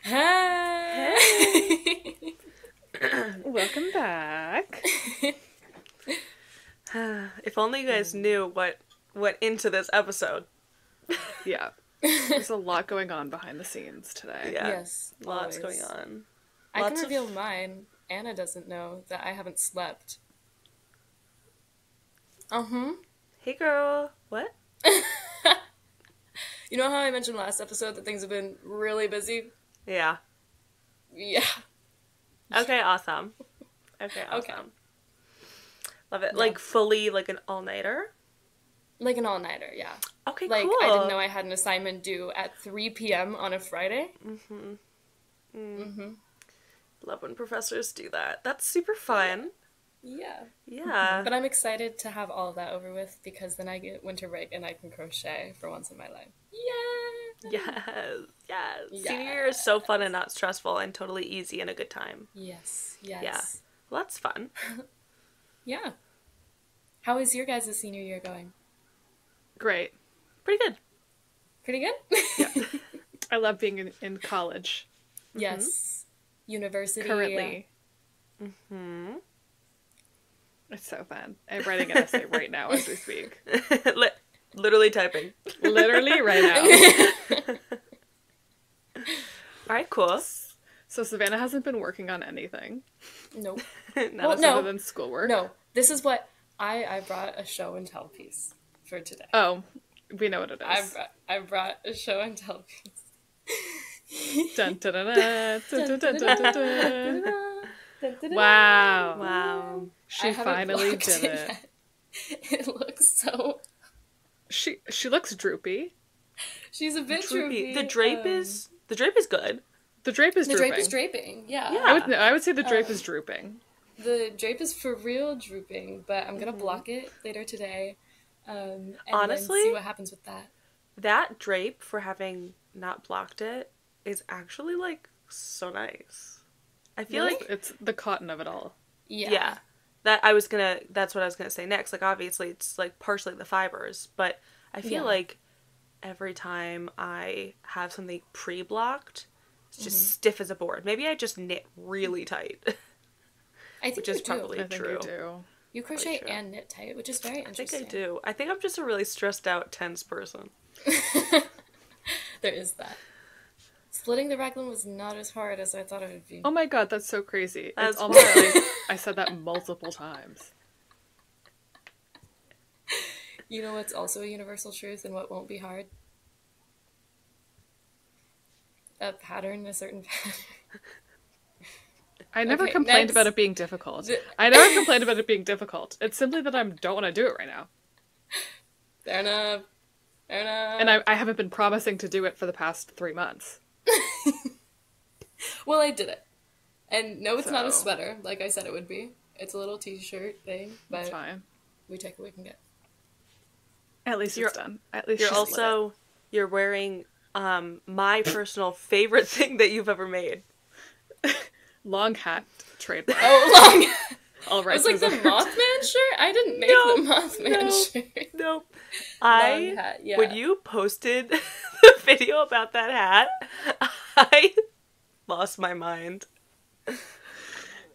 Hey! Welcome back. If only you guys knew what went into this episode. Yeah. There's a lot going on behind the scenes today. Yeah. Yes, Lots always. going on. I Lots can reveal mine. Anna doesn't know that I haven't slept. Hey girl. What? You know how I mentioned last episode that things have been really busy? Yeah. Yeah. Okay, awesome. Okay, awesome. Okay. Love it. Yeah. Like fully like an all-nighter? Like an all-nighter, yeah. Okay, Like, cool. I didn't know I had an assignment due at 3 p.m. on a Friday. Love when professors do that. That's super fun. Yeah. Yeah. But I'm excited to have all of that over with because then I get winter break and I can crochet for once in my life. Yeah. Yes. Senior year is so fun and not stressful and totally easy and a good time. Yes. Yeah. Well, that's fun. Yeah. How is your guys' senior year going? Great. Pretty good. Pretty good? Yeah. I love being in college. Yes. University. Currently. It's so fun. I'm writing an essay right now as we speak. Literally typing. Literally right now. Alright, cool. So Savannah hasn't been working on anything. Nope. No. Well, no. Other than schoolwork. No. This is what I brought a show and tell piece for today. Oh, we know what it is. I brought a show and tell piece. Dun, dun, dun, dun, dun, dun, dun, dun, dun. Wow. Wow. She I haven't finally blocked did it. yet. It looks so... She looks droopy. She's a bit droopy. The drape is good. The drape is The drooping. drape is draping, yeah. Yeah. I would say the drape is drooping. The drape is for real drooping, but I'm gonna block it later today. And Honestly, then see what happens with that. That drape, for having not blocked it, is actually like so nice. I feel Really? like It's the cotton of it all. yeah. That's what I was gonna say next. Like obviously it's like partially the fibers, but I feel like every time I have something pre-blocked, it's just stiff as a board. Maybe I just knit really tight. I think Which you is do. probably I think true. you do. You crochet true. and knit tight, which is very I interesting. think I do. I think I'm just a really stressed out, tense person. There is that. Splitting the raglan was not as hard as I thought it would be. Oh my god, that's so crazy. That's It's almost like I said that multiple times. You know what's also a universal truth and what won't be hard? A pattern, a certain pattern. I never Okay, complained next. about it being difficult. I never complained about it being difficult. It's simply that I don't want to do it right now. Fair enough. Fair enough. And I haven't been promising to do it for the past 3 months. Well, I did it. And no, it's not a So- sweater, like I said it would be. It's a little t-shirt thing, That's but fine. we take what we can get. At least You're- it's done. At least You're she's split also you're wearing my personal favorite thing that you've ever made. it. Long hat trademark. Oh, long! All right. It's like the Mothman shirt? I didn't make No, the Mothman no. shirt. Nope. Long hat, yeah. When you posted the video about that hat, I lost my mind.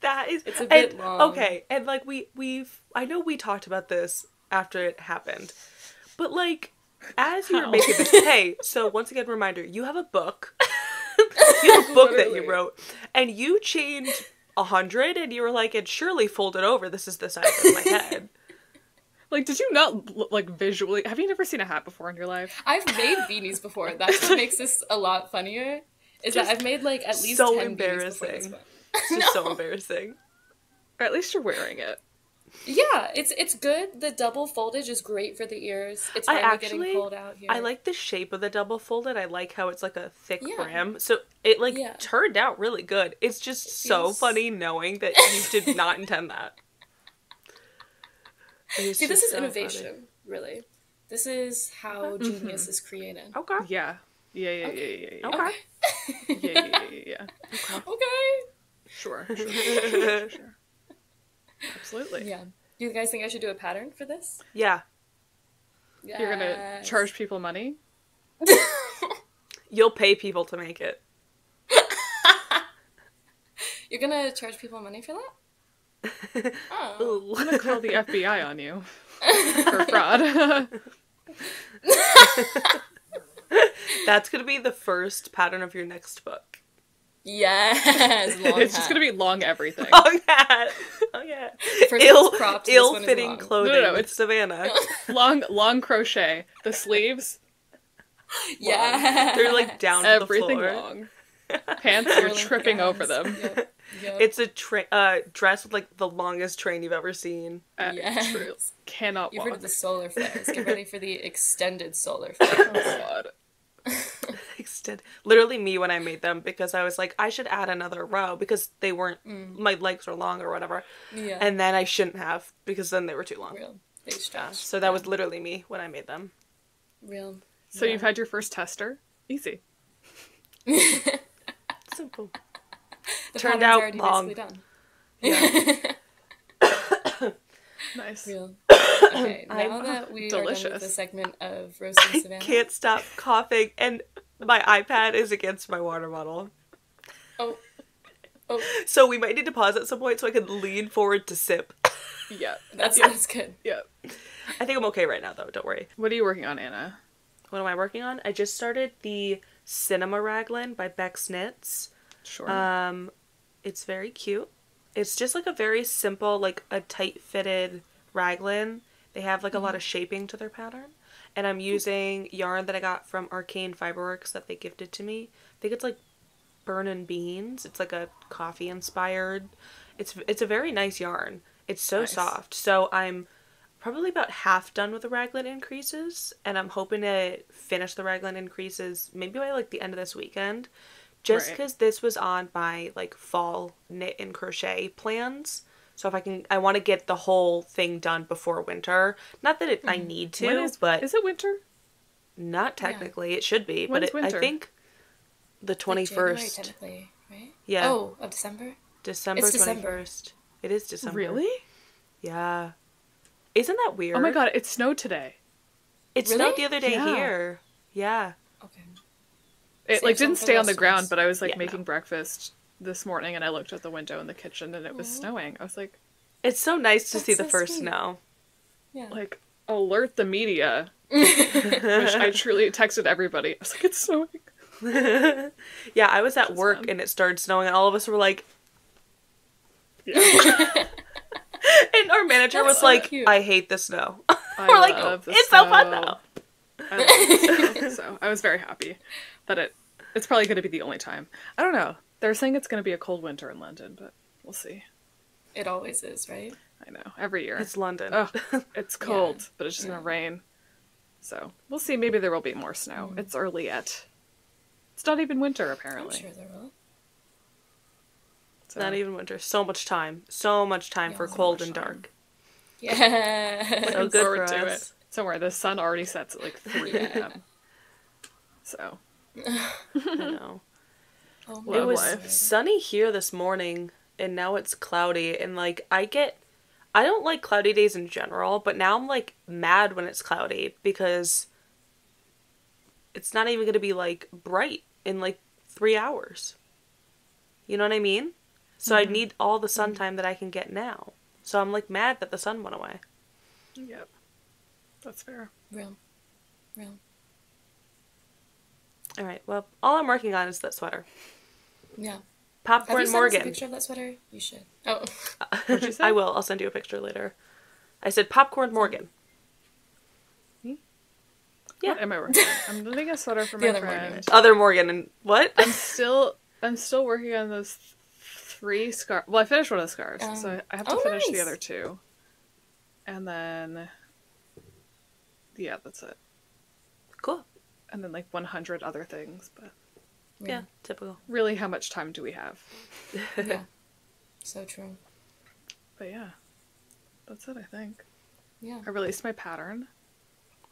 That is It's a bit long. Okay, and like I know we talked about this after it happened. But like as you were How? making this so once again reminder, you have a book. You have a book that Literally. you wrote and you changed 100 and you were like, it's surely folded over, this is the size of my head. Like, did you not, like, visually... Have you never seen a hat before in your life? I've made beanies before. That's what makes this a lot funnier. Is that I've made like at least so 10 beanies before this embarrassing. one. It's just so embarrassing. Or at least you're wearing it. Yeah, it's good. The double foldage is great for the ears. It's finally getting cold out here. I like the shape of the double folded. I like how it's like a thick Yeah. brim. So it like Yeah. turned out really good. It's just so feels- funny knowing that you did not intend that. It's See, this just is so innovation, funny. really. This is how genius is created. Okay. Yeah. Yeah. Okay. Yeah. Okay. Sure. Absolutely. Yeah. Do you guys think I should do a pattern for this? Yeah. You're gonna charge people money? You'll pay people to make it. You're gonna charge people money for that? Oh. I'm gonna call the FBI on you for fraud. That's gonna be the first pattern of your next book. Yes, long It's just gonna be long everything. Long hat. Oh yeah. Ill-fitting clothing. No, with Savannah. long crochet. The sleeves, Yeah. They're like down to everything the floor. long. Pants, you're tripping over them. Yep. It's a dress with like the longest train you've ever seen. Yes. True. Cannot You've walk. heard of the solar flares. Get ready for the extended solar Oh flares. god. Literally me when I made them, because I was like, I should add another row because they weren't, my legs were long or whatever. Yeah. And then I shouldn't have, because then they were too long. Real. They stretch. So that was literally me when I made them. Real. So you've had your first tester? Easy. Simple. The Turned pattern's out already long. basically done. Nice. Real. Okay, now that we are done with delicious. the segment of roasting Savannah. Can't stop coughing, and my iPad is against my water bottle. Oh. So we might need to pause at some point so I can lean forward to sip. Yeah. That's good. Yeah. I think I'm okay right now, though. Don't worry. What are you working on, Anna? What am I working on? I just started the Cinema Raglan by Beck's Knits. Sure. It's very cute. It's just like a very simple, like a tight-fitted raglan. They have like a lot of shaping to their pattern. And I'm using yarn that I got from Arcane Fiberworks that they gifted to me. I think it's like Burnin' Beans. It's like a coffee-inspired. It's a very nice yarn. It's so Nice. soft. So I'm probably about half done with the raglan increases, and I'm hoping to finish the raglan increases maybe by like the end of this weekend. Just Right. because this was on my like fall knit and crochet plans. So if I want to get the whole thing done before winter. Not that I need to, but is it winter? not technically. It should be, When's but I winter? think the 21st. January, technically, right? Yeah. Oh, of December? December It's 21st. December. It is December. Really? Yeah. Isn't that weird? Oh my god, it snowed today. It Really? snowed the other day Yeah. here. Yeah. Okay. It Save like some didn't for stay the on the rest of ground, us. but I was like Yeah, making no. breakfast this morning and I looked out the window in the kitchen and it was snowing. I was like, It's so nice to That's see the so first sweet. snow. Yeah. alert the media. Which I truly texted everybody. I was like, it's snowing. Yeah, I was at is work fun. and it started snowing and all of us were like, Yeah. and our manager That's was so like, cute. I hate the snow. I We're like, love the it's so fun snow. though. I love the snow. So I was very happy that it's probably going to be the only time. I don't know. They're saying it's going to be a cold winter in London, but we'll see. It always is, right? I know. Every year. It's London. Oh, it's cold, Yeah. but it's just Yeah. going to rain. So we'll see. Maybe there will be more snow. It's early yet. It's not even winter, I'm apparently. sure there will. So, Not even winter. So much time. So much time Yeah, for so cold much and time. dark. Yeah. So looking good forward for to us. it. Somewhere the sun already sets at like 3 a.m. So I know. Oh Love It was life. sunny here this morning, and now it's cloudy. And like, I don't like cloudy days in general, but now I'm like mad when it's cloudy because it's not even going to be like bright in like 3 hours. You know what I mean? So I need all the sun time that I can get now. So I'm like mad that the sun went away. yep, that's fair. Real. All right. Well, all I'm working on is that sweater. Yeah. Have you Popcorn sent us a Morgan. picture of that sweater? You should. Oh. What'd you say? I will. I'll send you a picture later. I said Popcorn Morgan. Yeah. What am I working on? I'm knitting a sweater for The my other friend. Morgan. Other Morgan and what? I'm still working on those 3 scarves. Well, I finished one of the scarves, so I have to finish the nice. other 2. And then, yeah, that's it. Cool. And then like 100 other things, but Yeah, typical. really, how much time do we have? Yeah. So true. But yeah, that's it, I think. Yeah. I released my pattern.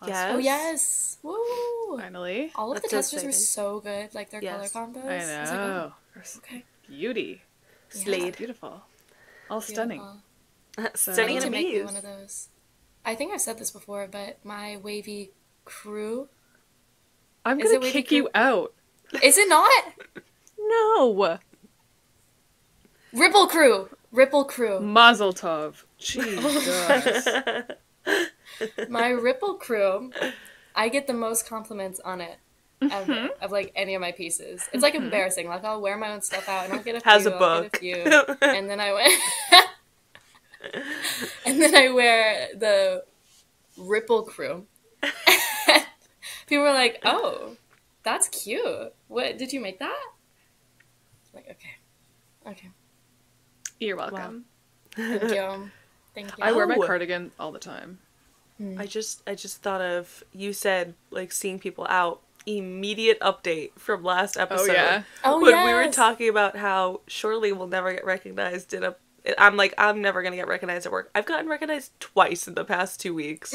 last Yes. Oh yes. Woo. week, Finally. All of the That's so testers were exciting. so good. Like their Yes. color combos. I was like, know. oh, They're s- okay. Beauty. Slade. Beautiful. All stunning. Beautiful. Stunning I need and to make me bees. one of those. I think I've said this before, but my wavy crew. I'm Is gonna it wavy kick you crew? out. Is it not? No. Ripple Crew. Ripple Crew. Mazel tov. Jesus. My Ripple Crew, I get the most compliments on it ever of like any of my pieces. It's like embarrassing. Like I'll wear my own stuff out and I'll get a few. Has a I'll book. get a few, and then I and then I wear the Ripple Crew. People are like, "Oh, that's cute. What did you make that?" I'm like, okay, You're welcome. thank you, thank you. I wear my Oh. cardigan all the time. I just thought of, you said like seeing people out. Immediate update from last episode. Oh yeah. Oh When yes. we were talking about how Shirley will never get recognized in a, I'm like, I'm never gonna get recognized at work. I've gotten recognized twice in the past 2 weeks.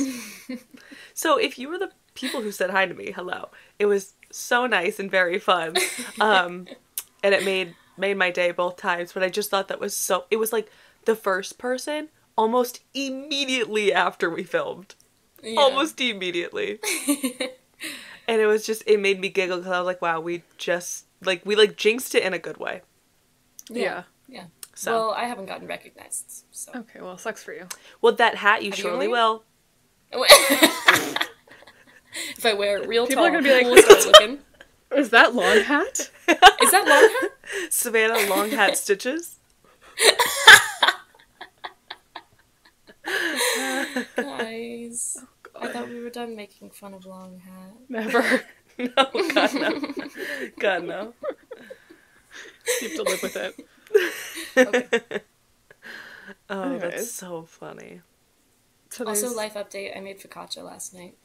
So if you were the people who said hi to me, hello. It was so nice and very fun. And it made my day both times, but I just thought that was so, it was like the first person almost immediately after we filmed. Yeah. Almost immediately. And it was just, it made me giggle because I was like, wow, we just, like, we like jinxed it in a good way. Yeah. Yeah. So. Well, I haven't gotten recognized, so. Okay, well, sucks for you. Well, that hat you Have you surely worn will. If I wear it real People tall, are gonna be like, people will start looking. Is that long hat? Is that long hat? Savannah long hat stitches. Guys, I thought we were done making fun of long hat. Never. No, God, no. God, no. You have to live with it. Okay. Oh, Anyways. that's so funny. Today's... Also, life update. I made focaccia last night.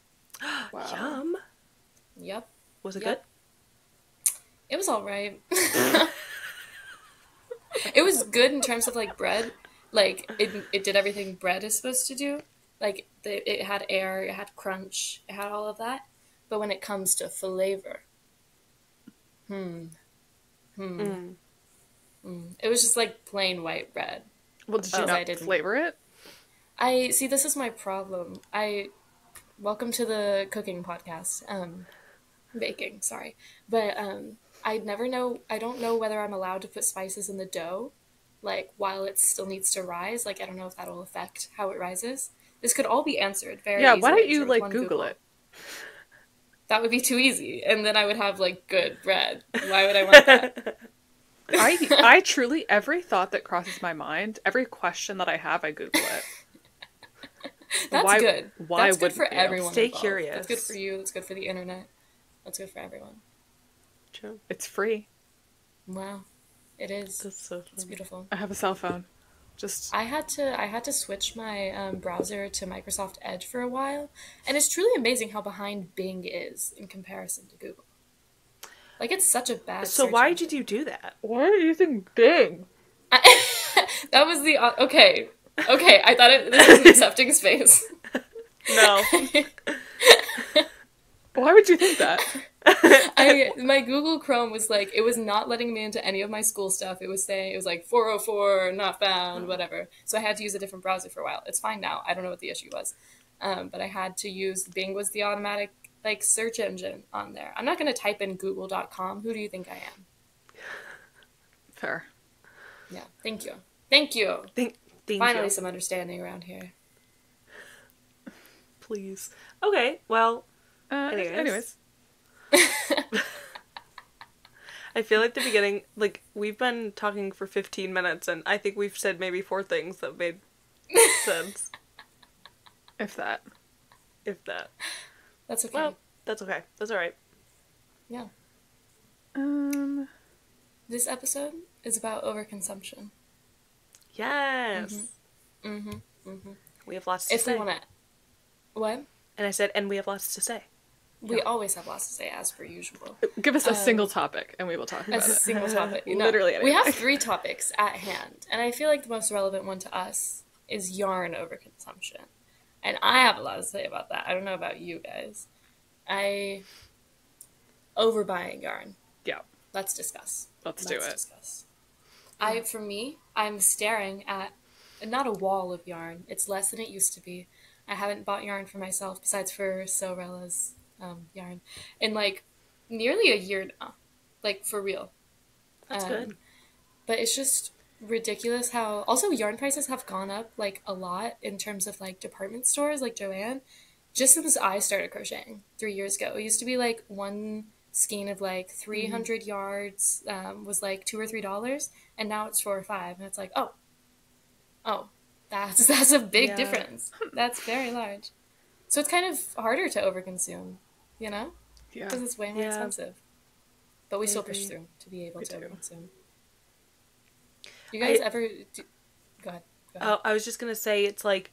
Wow. Yum. Yep. Was it Yep. It was all right. It was good in terms of like bread. Like it did everything bread is supposed to do. Like it had air, it had crunch, it had all of that. But when it comes to flavor, it was just like plain white bread. Well, did you Because I not didn't. flavor it? I see. This is my problem. Welcome to the cooking podcast. Baking. Sorry, but I never know. I don't know whether I'm allowed to put spices in the dough, like while it still needs to rise. Like I don't know if that'll affect how it rises. This could all be answered very Yeah, easily. why don't you with like one Google it? That would be too easy, and then I would have like good bread. Why would I want that? I truly, every thought that crosses my mind, every question that I have, I Google it. That's good. Why That's good wouldn't for you? everyone. Stay involved. curious. That's good for you. That's good for the internet. That's good for everyone. True. It's free. Wow, it is. That's so It's funny. beautiful. I have a cell phone. Just I had to switch my browser to Microsoft Edge for a while, and it's truly amazing how behind Bing is in comparison to Google. Like it's such a bad. So search why engine. did you do that? why are you using Bing? That was the okay. Okay, I thought this was an accepting space. No. Why would you think that? My Google Chrome was like, it was not letting me into any of my school stuff. It was saying, it was like 404, not found, whatever. So I had to use a different browser for a while. It's fine now. I don't know what the issue was. But I had to use, Bing was the automatic like search engine on there. I'm not going to type in google.com. Who do you think I am? Fair. Yeah. Thank you. Thank you. Thank Finally you. some understanding around here. Please. Okay, well, Anyways. I feel like the beginning, like, we've been talking for 15 minutes, and I think we've said maybe 4 things that made sense. If that. If that. That's okay. Well, that's okay. That's alright. Yeah. Um. This episode is about overconsumption. Yes! We have lots to If say. we want to... What? And I said, and we have lots to say. We always have lots to say, as per usual. Give us a single topic, and we will talk about As a it. single topic. No, Literally we have anything. 3 topics at hand, and I feel like the most relevant one to us is yarn overconsumption. And I have a lot to say about that. I don't know about you guys. Overbuying yarn. Yeah. Let's discuss. Let's do it. Discuss. For me, I'm staring at not a wall of yarn. It's less than it used to be. I haven't bought yarn for myself, besides for Sorella's yarn, in like nearly a year now. Like for real. That's good. But it's just ridiculous how also yarn prices have gone up like a lot in terms of like department stores like Joann just since I started crocheting 3 years ago. It used to be like one skein of like 300 yards was like $2 or $3, and now it's 4 or 5, and it's like, oh, that's a big difference. That's very large. So it's kind of harder to overconsume, you know, because it's way more expensive. But we still push through to be able to overconsume. You guys ever? Go ahead. Oh, I was just gonna say, it's like,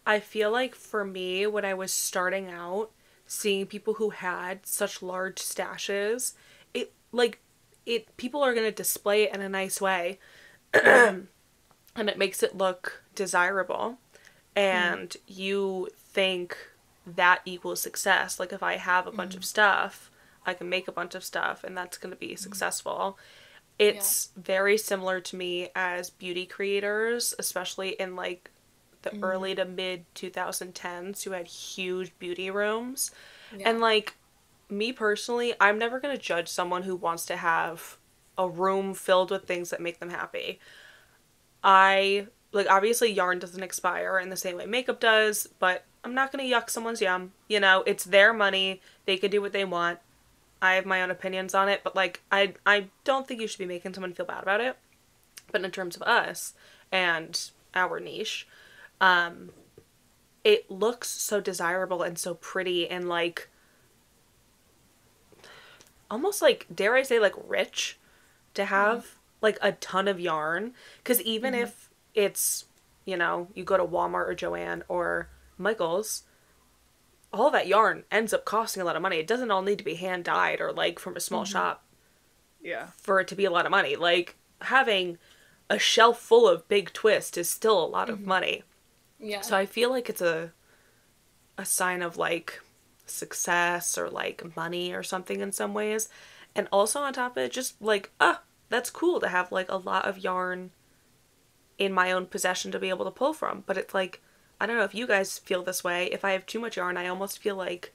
I feel like for me, when I was starting out, seeing people who had such large stashes, people are gonna display it in a nice way, and it makes it look desirable, and you think that equals success. Like, if I have a bunch of stuff, I can make a bunch of stuff, and that's gonna be successful. It's very similar to me as beauty creators, especially in like the early to mid 2010s, who had huge beauty rooms. And like, me personally, I'm never going to judge someone who wants to have a room filled with things that make them happy. Obviously yarn doesn't expire in the same way makeup does, but I'm not going to yuck someone's yum. You know, it's their money. They can do what they want. I have my own opinions on it, but like, I don't think you should be making someone feel bad about it. But in terms of us and our niche, it looks so desirable and so pretty and like, almost like, dare I say, like rich to have like a ton of yarn. Because even if it's, you know, you go to Walmart or Joann or Michael's, all that yarn ends up costing a lot of money. It doesn't all need to be hand dyed or like from a small shop. Yeah. For it to be a lot of money. Like, having a shelf full of big twists is still a lot of money. Yeah. So I feel like it's a sign of like success or like money or something in some ways. And also on top of it, just like, that's cool to have like a lot of yarn in my own possession to be able to pull from. But it's like, I don't know if you guys feel this way. If I have too much yarn, I almost feel like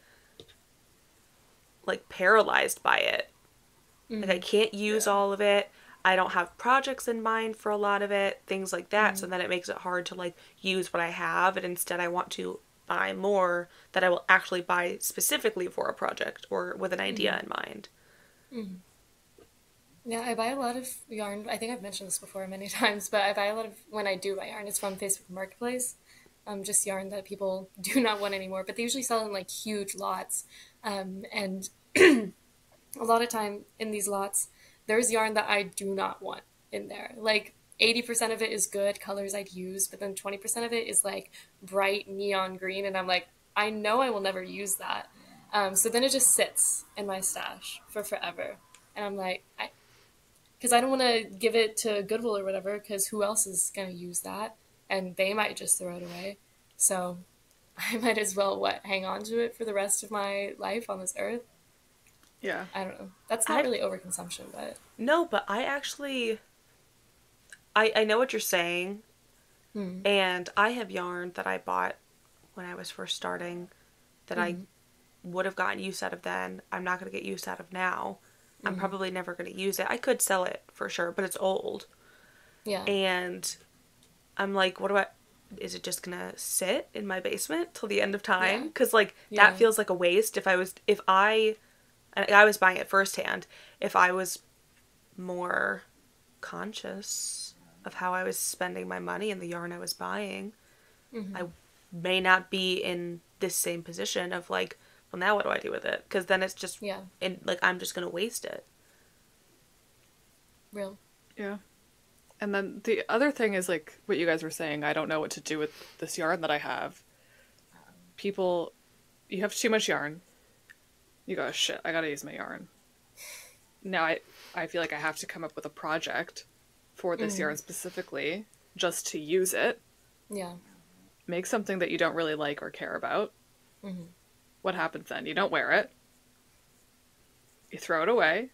paralyzed by it. Like, I can't use all of it. I don't have projects in mind for a lot of it, things like that. So then it makes it hard to like use what I have, and instead I want to buy more that I will actually buy specifically for a project or with an idea in mind. Yeah, I buy a lot of yarn. I think I've mentioned this before many times, but I buy a lot of, when I do buy yarn, it's from Facebook Marketplace. Just yarn that people do not want anymore, but they usually sell in like huge lots. And a lot of time in these lots, there's yarn that I do not want in there. Like 80% of it is good colors I'd use, but then 20% of it is like bright neon green. And I'm like, I know I will never use that. So then it just sits in my stash for forever. And I'm like, because I don't want to give it to Goodwill or whatever, because who else is going to use that? And they might just throw it away. So I might as well, hang on to it for the rest of my life on this earth. Yeah. I don't know. That's not really overconsumption, but... No, but I actually... I know what you're saying. And I have yarn that I bought when I was first starting that I would have gotten use out of then. I'm not going to get use out of now. I'm probably never going to use it. I could sell it for sure, but it's old. Yeah. And I'm like, is it just going to sit in my basement till the end of time? Because that feels like a waste. And I was buying it firsthand. If I was more conscious of how I was spending my money and the yarn I was buying, I may not be in this same position of like, well, now what do I do with it? Because then it's just, I'm just going to waste it. Real. Yeah. And then the other thing is like what you guys were saying, I don't know what to do with this yarn that I have. You have too much yarn. You go, shit, I gotta use my yarn. Now I feel like I have to come up with a project for this yarn specifically just to use it. Yeah. Make something that you don't really like or care about. What happens then? You don't wear it. You throw it away.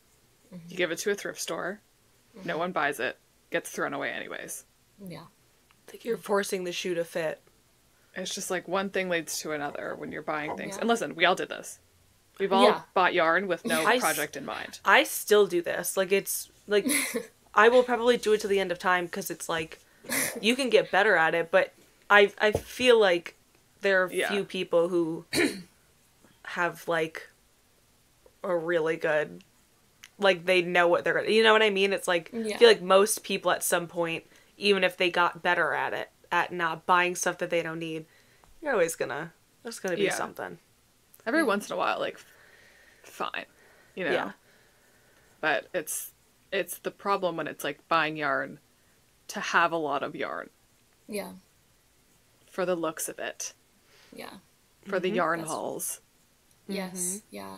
You give it to a thrift store. No one buys it. Gets thrown away anyways. Yeah. It's like you're forcing the shoe to fit. It's just like one thing leads to another when you're buying things. And listen, we all did this. We've all bought yarn with no project in mind. I still do this. Like, it's like I will probably do it to the end of time because it's like you can get better at it, but I feel like there are few people who have like a really good, like they know what they're gonna, you know what I mean? It's like I feel like most people at some point, even if they got better at it, at not buying stuff that they don't need, you're always gonna, there's gonna be something. Every once in a while, like, fine, you know? Yeah. But it's the problem when it's like buying yarn to have a lot of yarn. Yeah. For the looks of it. Yeah. For the yarn hauls. Yes. Yeah.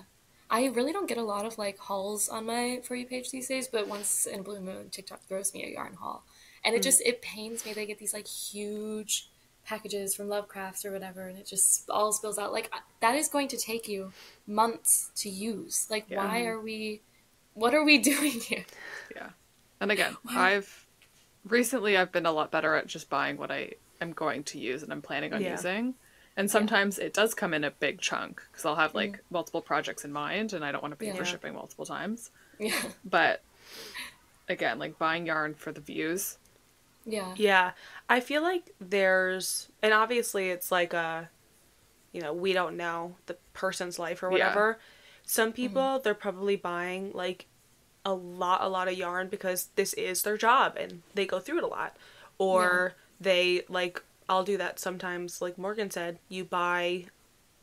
I really don't get a lot of like hauls on my For You page these days, but once in a blue moon, TikTok throws me a yarn haul. And it pains me. They get these like huge packages from Lovecrafts or whatever, and it just all spills out. Like, that is going to take you months to use. Like, what are we doing here? Yeah. And again, I've been a lot better at just buying what I am going to use and I'm planning on using. And sometimes it does come in a big chunk because I'll have like multiple projects in mind and I don't want to pay for shipping multiple times. Yeah. But again, like buying yarn for the views. Yeah. Yeah. I feel like there's, and obviously it's like we don't know the person's life or whatever. Yeah. Some people, they're probably buying like a lot of yarn because this is their job and they go through it a lot. Or they like, I'll do that sometimes, like Morgan said, you buy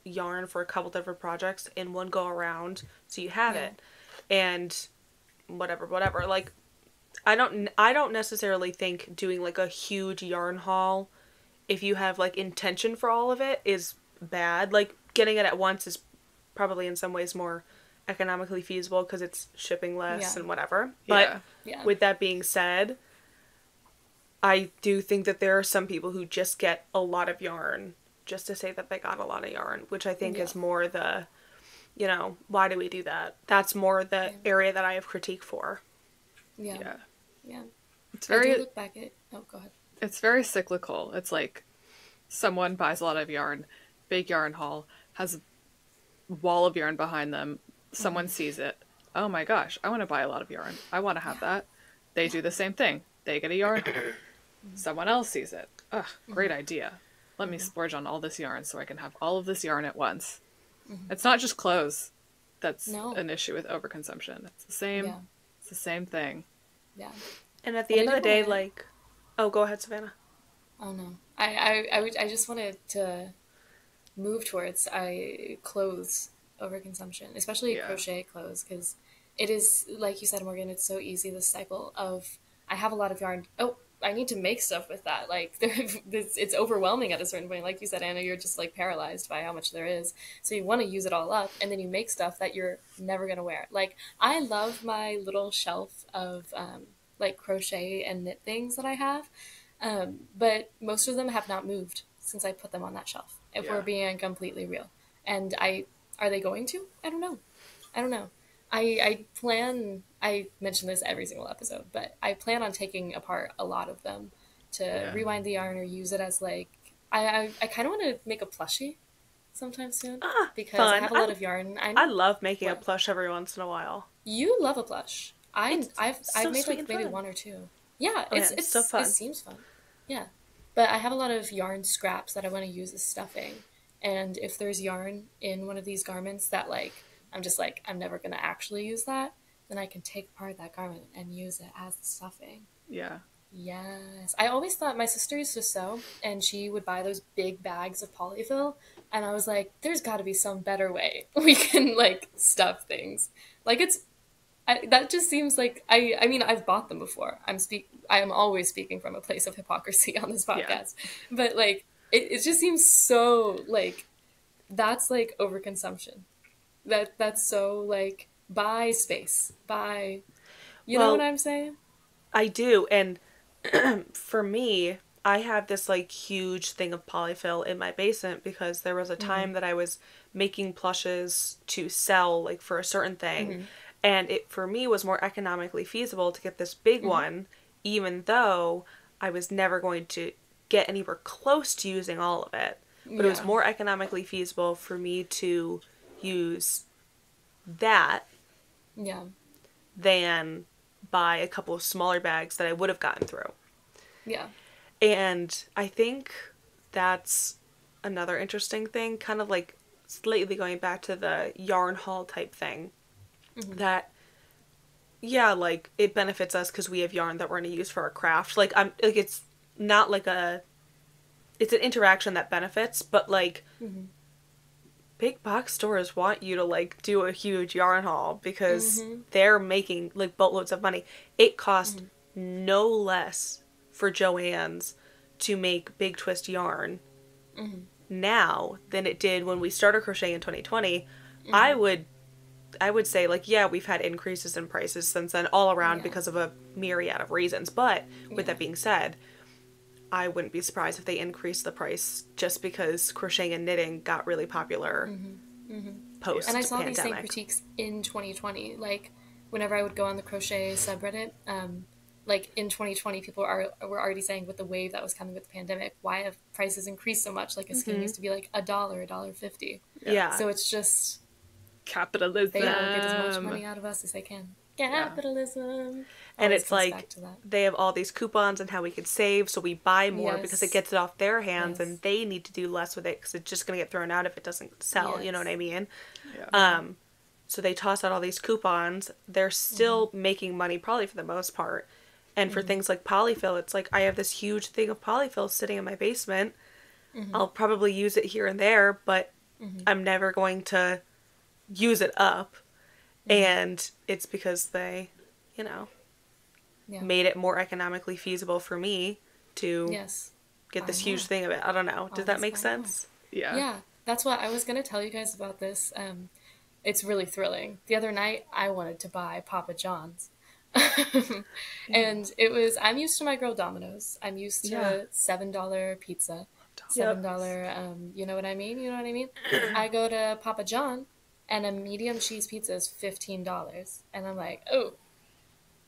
yarn for a couple different projects in one go around so you have it. And whatever. Like, I don't necessarily think doing like a huge yarn haul, if you have like intention for all of it, is bad. Like, getting it at once is probably in some ways more economically feasible because it's shipping less and whatever. But with that being said, I do think that there are some people who just get a lot of yarn just to say that they got a lot of yarn, which I think is more the, why do we do that? That's more the area that I have critique for. Yeah. It's very, I do look back at, go ahead. It's very cyclical. It's like someone buys a lot of yarn, big yarn haul, has a wall of yarn behind them. Someone sees it. Oh my gosh, I want to buy a lot of yarn. I want to have that. They do the same thing. They get a yarn haul. Someone else sees it. Ugh, great idea. Let me splurge on all this yarn so I can have all of this yarn at once. It's not just clothes that's an issue with overconsumption. It's the same. It's the same thing. Yeah. And at the end of the day, like, oh, go ahead, Savannah. Oh no, I just wanted to move towards clothes overconsumption, especially crochet clothes, because it is, like you said, Morgan, it's so easy, this cycle of I have a lot of yarn. Oh, I need to make stuff with that. Like, it's overwhelming at a certain point. Like you said, Anna, you're just like paralyzed by how much there is. So you want to use it all up, and then you make stuff that you're never going to wear. Like, I love my little shelf of like crochet and knit things that I have. But most of them have not moved since I put them on that shelf, if we're being completely real. And are they going to? I don't know. I plan, I mention this every single episode, but I plan on taking apart a lot of them to rewind the yarn or use it as like, I kind of want to make a plushie sometime soon because fun. I have a lot of yarn. I love making a plush every once in a while. You love a plush. I've made like maybe one or two. Yeah, it's so fun. It seems fun. Yeah. But I have a lot of yarn scraps that I want to use as stuffing. And if there's yarn in one of these garments that like, I'm just like, I'm never going to actually use that, then I can take apart that garment and use it as the stuffing. Yeah. Yes. I always thought my sister used to sew, and she would buy those big bags of polyfill, and I was like, there's got to be some better way we can, like, stuff things. Like, that just seems like, I mean, I've bought them before. I am always speaking from a place of hypocrisy on this podcast. Yeah. But, like, it just seems so, like, that's, like, overconsumption. That's so, like, buy space. Buy, you know what I'm saying? I do, and for me, I have this, like, huge thing of polyfill in my basement because there was a time that I was making plushes to sell, like, for a certain thing, and it, for me, was more economically feasible to get this big one, even though I was never going to get anywhere close to using all of it, but it was more economically feasible for me to use that than buy a couple of smaller bags that I would have gotten through. Yeah. And I think that's another interesting thing, kind of like slightly going back to the yarn haul type thing, that, yeah, like, it benefits us because we have yarn that we're going to use for our craft. Like, it's not like it's an interaction that benefits, but, like, big box stores want you to, like, do a huge yarn haul because they're making, like, boatloads of money. It cost no less for Joann's to make Big Twist yarn now than it did when we started crocheting in 2020. I would say, like, yeah, we've had increases in prices since then all around because of a myriad of reasons. But with that being said, I wouldn't be surprised if they increased the price just because crocheting and knitting got really popular post-pandemic. And I saw these same critiques in 2020. Like, whenever I would go on the crochet subreddit, like, in 2020, people were already saying with the wave that was coming with the pandemic, why have prices increased so much? Like, a skein used to be, like, $1.50. Yeah. So it's just... Capitalism. They want to get as much money out of us as they can. Capitalism. And it's like, they have all these coupons and how we could save, so we buy more because it gets it off their hands and they need to do less with it because it's just going to get thrown out if it doesn't sell, you know what I mean? Yeah. So they toss out all these coupons. They're still making money, probably for the most part. And for things like polyfill, it's like, I have this huge thing of polyfill sitting in my basement. I'll probably use it here and there, but I'm never going to use it up. And it's because they, you know, made it more economically feasible for me to get this huge thing of it. I don't know. Does that make sense? Yeah. Yeah. That's what I was going to tell you guys about this. It's really thrilling. The other night, I wanted to buy Papa John's. And it was, I'm used to my girl Domino's. I'm used to $7 pizza. $7, you know what I mean? You know what I mean? I go to Papa John, and a medium cheese pizza is $15. And I'm like, oh,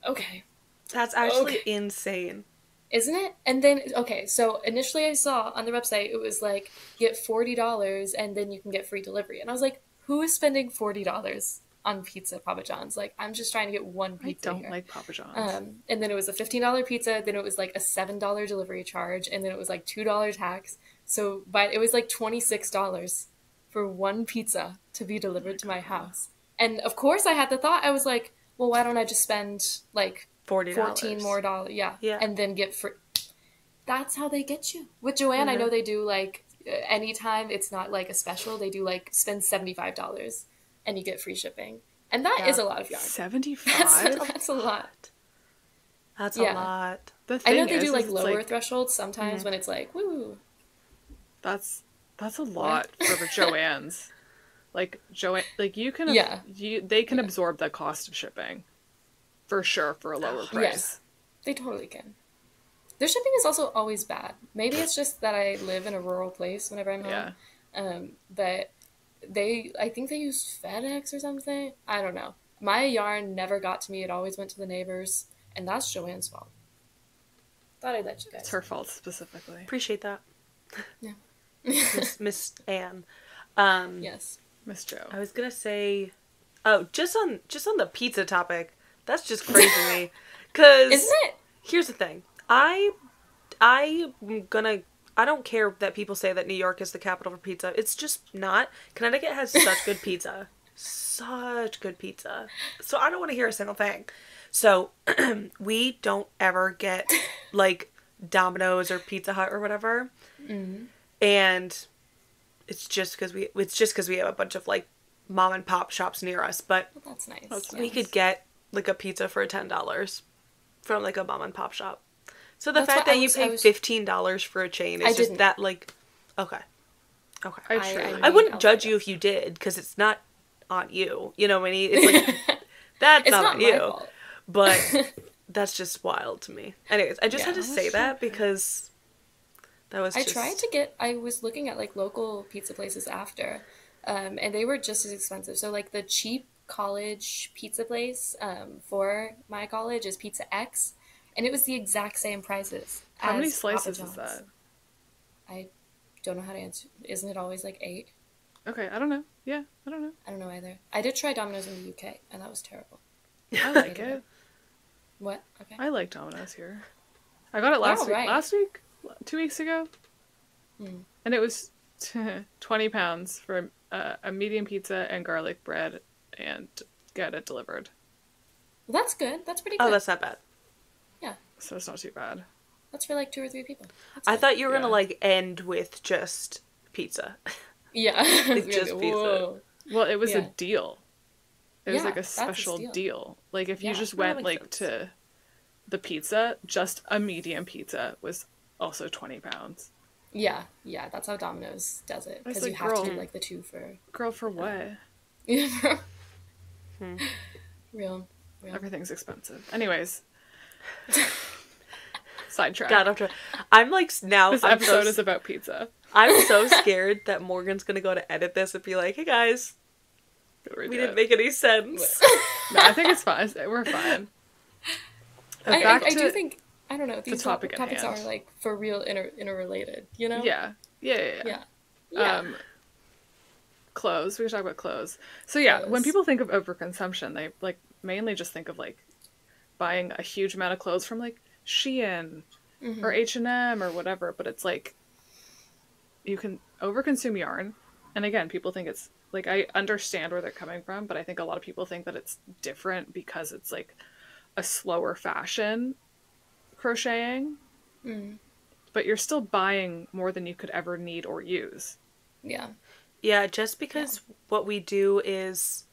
okay. That's actually insane. Isn't it? And then, okay, so initially I saw on the website, it was like, get $40 and then you can get free delivery. And I was like, who is spending $40 on pizza at Papa John's? Like, I'm just trying to get one pizza. I don't like Papa John's. And then it was a $15 pizza, then it was like a $7 delivery charge, and then it was like $2 tax. So it was like $26 for one pizza to be delivered to my house. And of course I had the thought, I was like, well, why don't I just spend like $40. $14 more dollars? Yeah. And then get free. That's how they get you. With Joann, I know they do like, anytime it's not like a special, they do like spend $75 and you get free shipping. And that is a lot of yarn. 75? That's a lot. That's a lot. The thing I know they is, do like it's lower thresholds sometimes when it's like, woo. That's a lot for Joann's. Like Joann, like you can, they can absorb the cost of shipping, for sure, for a lower price. Yes, they totally can. Their shipping is also always bad. Maybe it's just that I live in a rural place whenever I'm home. But I think they use FedEx or something. I don't know. My yarn never got to me. It always went to the neighbors, and that's Joann's fault. Thought I'd let you guys. It's her fault specifically. Appreciate that. Yeah. Miss Anne. Yes. Miss Jo. I was gonna say, just on the pizza topic, that's just crazy to me. 'Cause isn't it? Here's the thing. I don't care that people say that New York is the capital for pizza. It's just not. Connecticut has such good pizza. Such good pizza. So I don't want to hear a single thing. So we don't ever get like Domino's or Pizza Hut or whatever. Mm-hmm. And it's just because we have a bunch of like mom and pop shops near us. But that's nice. We could get like a pizza for $10 from like a mom and pop shop. So the fact that you pay $15 for a chain is just that like, okay. I wouldn't judge you if you did, because it's not on you. You know what I mean? It's like, that's not on you. Fault. But that's just wild to me. Anyways, I just had to say that because that was I was looking at like local pizza places after, and they were just as expensive. So like the cheap college pizza place for my college is Pizza X. And it was the exact same prices. How many slices is that? I don't know how to answer. Isn't it always like 8? Okay, I don't know. Yeah, I don't know. I don't know either. I did try Domino's in the UK, and that was terrible. I like it. What? Okay. I like Domino's here. I got it last week. Right. Last week? 2 weeks ago? And it was 20 pounds for a medium pizza and garlic bread and get it delivered. Well, that's good. That's pretty good. Oh, that's not bad. Yeah. So it's not too bad. That's for like 2 or 3 people. I thought you were going to like end with just pizza. Yeah. Like just pizza. Whoa. Well, it was a deal. It was like a that's special steal. deal. Like if you just that went makes like sense. to the pizza, just a medium pizza was also 20 pounds. Yeah, that's how Domino's does it. Because like, you have to girl. do like the 2 for... Girl, for what? Real. Everything's expensive. Anyways. Sidetrack. God, I'm like now. This episode is about pizza. I'm so scared that Morgan's gonna go to edit this and be like, "Hey guys, we didn't make any sense." No, I think it's fine. We're fine. I do think, I don't know, these topic at topics hand. are like for real interrelated, you know? Yeah. Yeah. Clothes. We should talk about clothes. So yeah, Clothes. when people think of overconsumption, they like mainly just think of like buying a huge amount of clothes from like Shein or H&M or whatever, but it's like you can overconsume yarn. And again, people think it's like, I understand where they're coming from, but I think a lot of people think that it's different because it's like a slower fashion crocheting. But you're still buying more than you could ever need or use. Yeah, just because what we do is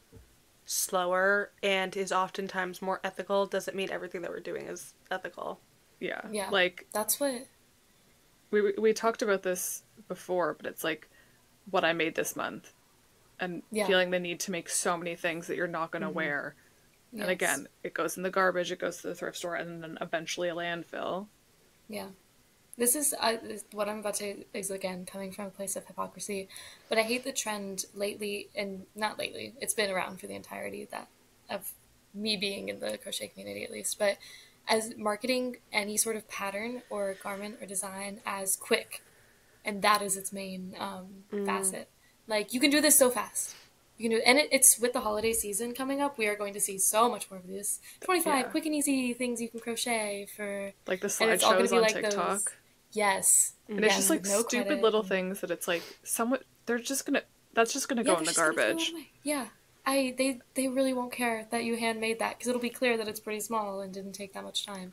slower and is oftentimes more ethical doesn't mean everything that we're doing is ethical. Yeah. Like That's what... we talked about this before, but it's like what I made this month and feeling the need to make so many things that you're not going to wear. Yes. And again, it goes in the garbage, it goes to the thrift store, and then eventually a landfill. Yeah. This is what I'm about to say is, again, coming from a place of hypocrisy, but I hate the trend lately, and not lately, it's been around for the entirety of me being in the crochet community at least, but as marketing any sort of pattern or garment or design as quick, and that is its main facet. Like, you can do this so fast. You can do, and it's with the holiday season coming up, we are going to see so much more of this. 25 quick and easy things you can crochet for... Like the and it's all gonna slideshows be on like TikTok. those, yes. And it's just like no stupid credit. little things that it's like, that's just gonna go in the garbage. Yeah. They really won't care that you handmade that, because it'll be clear that it's pretty small and didn't take that much time.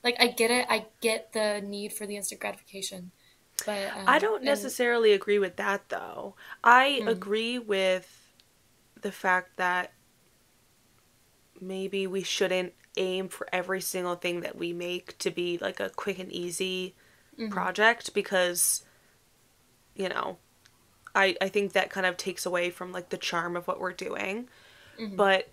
Like, I get it. I get the need for the instant gratification. But I don't necessarily agree with that, though. I agree with the fact that maybe we shouldn't aim for every single thing that we make to be like a quick and easy project, because, you know, I think that kind of takes away from like the charm of what we're doing. But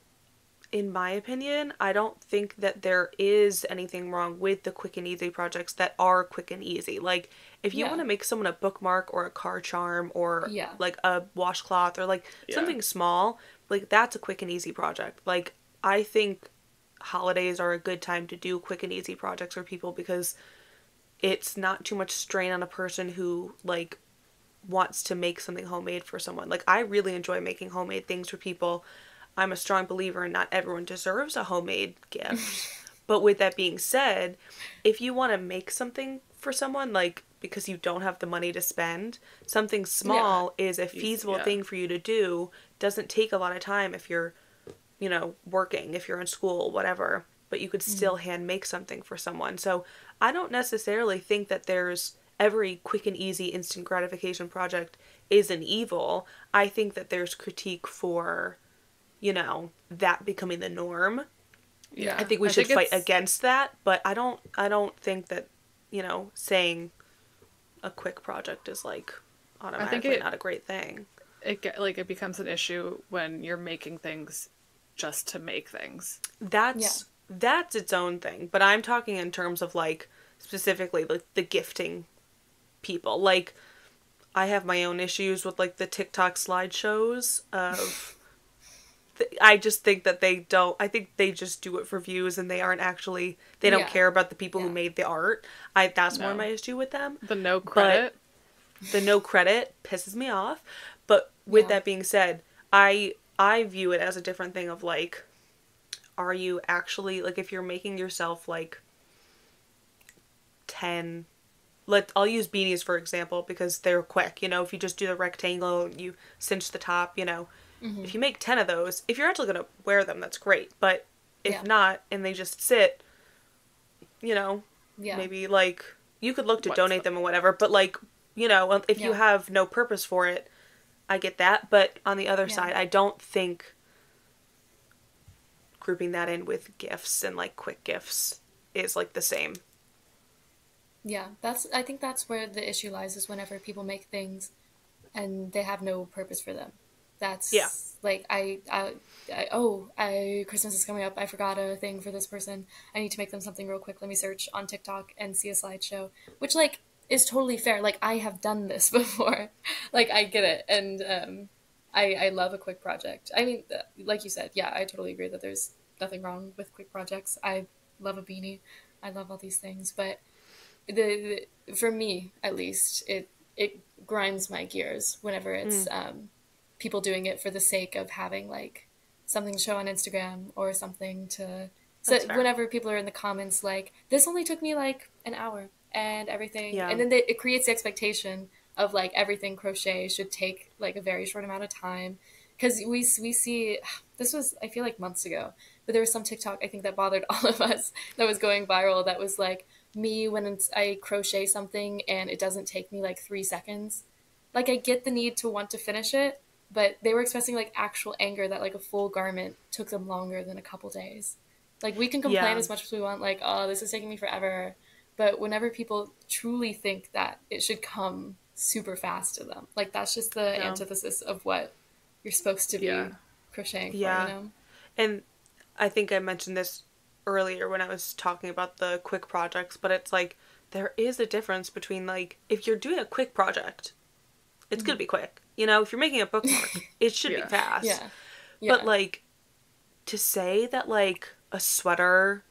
in my opinion, I don't think that there is anything wrong with the quick and easy projects that are quick and easy. Like, if you want to make someone a bookmark or a car charm or like a washcloth or like something small, like that's a quick and easy project. Like, I think holidays are a good time to do quick and easy projects for people, because it's not too much strain on a person who like wants to make something homemade for someone. Like, I really enjoy making homemade things for people. I'm a strong believer in not everyone deserves a homemade gift. But with that being said, if you want to make something for someone, like, because you don't have the money to spend, something small is a feasible thing for you to do. Doesn't take a lot of time if you're, you know, working, if you're in school, whatever. But you could still hand make something for someone. So I don't necessarily think that there's every quick and easy instant gratification project is an evil. I think that there's critique for, you know, that becoming the norm. Yeah. I think we should fight against that, but I don't think that, you know, saying a quick project is like automatically not a great thing. It becomes an issue when you're making things just to make things. That's its own thing, but I'm talking in terms of like specifically like the gifting people. Like, I have my own issues with like the TikTok slideshows of I just think that I think they just do it for views, and they aren't actually, they don't care about the people who made the art. That's more my issue with them. The no credit. The no credit pisses me off. But with that being said, I view it as a different thing of like, are you actually, like, if you're making yourself, like, 10, I'll use beanies for example, because they're quick, you know, if you just do the rectangle, you cinch the top, you know, if you make 10 of those, if you're actually going to wear them, that's great, but if not, and they just sit, you know, maybe, like, you could look to donate them or whatever, but, like, you know, if you have no purpose for it, I get that, but on the other side, I don't think grouping that in with gifts and, like, quick gifts is, like, the same. Yeah, I think that's where the issue lies, is whenever people make things and they have no purpose for them. That's like, Christmas is coming up. I forgot a thing for this person. I need to make them something real quick. Let me search on TikTok and see a slideshow, which, like, is totally fair. Like, I have done this before. Like, I get it. And I love a quick project. I mean, like you said, yeah, I totally agree that there's nothing wrong with quick projects. I love a beanie. I love all these things. But for me, at least, it grinds my gears whenever it's people doing it for the sake of having, like, something to show on Instagram or something to... So whenever people are in the comments like, this only took me, like, an hour and everything. Yeah. And then it creates the expectation of, like, everything crochet should take, like, a very short amount of time. Because we see... This was, I feel like, months ago. But there was some TikTok, I think, that bothered all of us that was going viral that was, like, me when I crochet something and it doesn't take me, like, 3 seconds. Like, I get the need to want to finish it, but they were expressing, like, actual anger that, like, a full garment took them longer than a couple days. Like, we can complain as much as we want, like, oh, this is taking me forever. But whenever people truly think that it should come super fast to them, like, that's just the antithesis of what you're supposed to be crocheting for, you know? And I think I mentioned this earlier when I was talking about the quick projects, but it's like, there is a difference between, like, if you're doing a quick project, it's gonna be quick. You know, if you're making a bookmark, it should be fast. Yeah. But, like, to say that, like, a sweater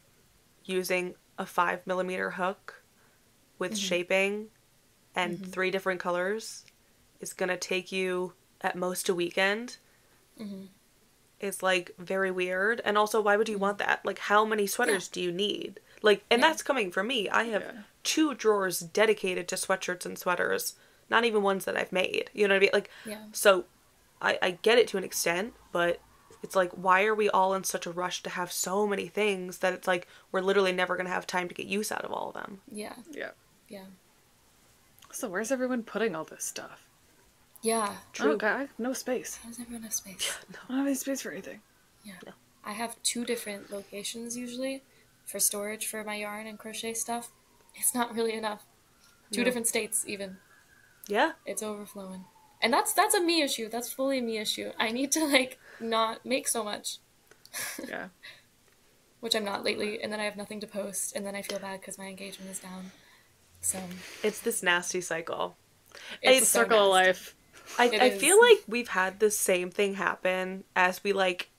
using a 5mm hook with shaping and 3 different colors is gonna take you at most a weekend is, like, very weird. And also, why would you want that? Like, how many sweaters do you need? Like, and that's coming from me. I have 2 drawers dedicated to sweatshirts and sweaters, not even ones that I've made. You know what I mean? Like, so I get it to an extent, but it's like, why are we all in such a rush to have so many things that it's like, we're literally never going to have time to get use out of all of them. Yeah. So where's everyone putting all this stuff? Yeah. True. Oh, God, no space. How does everyone have space? No. I don't have any space for anything. Yeah. No. I have 2 different locations usually for storage for my yarn and crochet stuff. It's not really enough. 2 different states even. Yeah. It's overflowing. And that's a me issue. That's fully a me issue. I need to, like, not make so much. Yeah. Which I'm not lately, and then I have nothing to post, and then I feel bad because my engagement is down. So it's this nasty cycle. It's a circle of life. I feel like we've had the same thing happen as we, like,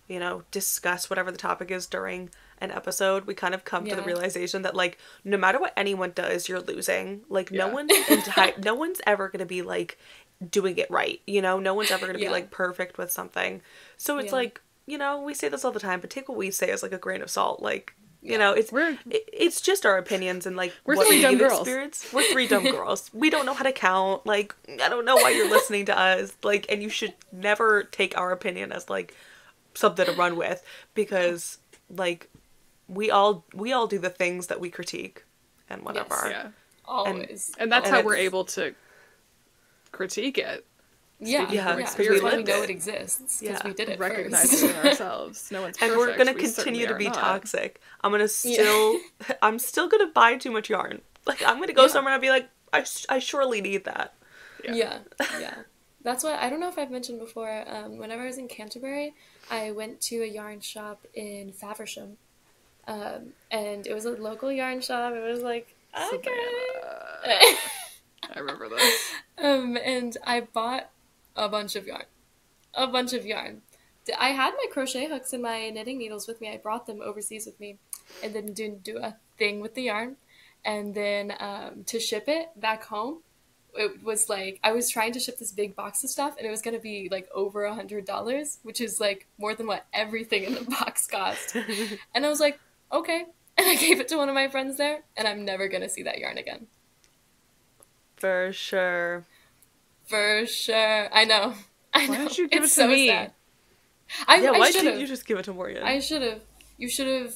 you know, discuss whatever the topic is during an episode. We kind of come to the realization that, like, no matter what anyone does, you're losing. Like, no one's ever going to be, like, doing it right. You know, no one's ever going to be, like, perfect with something. So it's like, you know, we say this all the time, but take what we say as, like, a grain of salt. Like, you know, it's just our opinions and, like, we're 3 dumb girls. Experience. We're 3 dumb girls. We don't know how to count. Like, I don't know why you're listening to us. Like, and you should never take our opinion as, like, something to run with, because, like, we all do the things that we critique and whatever. Yes. Yeah. Always. And that's how we're able to critique it. Yeah, because we know it exists, because we did it recognize first. it in ourselves. No one's perfect. And we're going to continue to be toxic. I'm still going to buy too much yarn. Like, I'm going to go somewhere and I'll be like, I surely need that. Yeah. That's what, I don't know if I've mentioned before, whenever I was in Canterbury, I went to a yarn shop in Faversham. And it was a local yarn shop. It was like, okay. I remember this. And I bought a bunch of yarn. I had my crochet hooks and my knitting needles with me. I brought them overseas with me, and then didn't do a thing with the yarn. And then to ship it back home, it was like I was trying to ship this big box of stuff, and it was going to be like over $100, which is like more than what everything in the box cost. And I was like, okay. And I gave it to one of my friends there, and I'm never going to see that yarn again. For sure. For sure. I know. Why didn't you give it to me? Sad. Why didn't you just give it to Morgan? I should have. You should have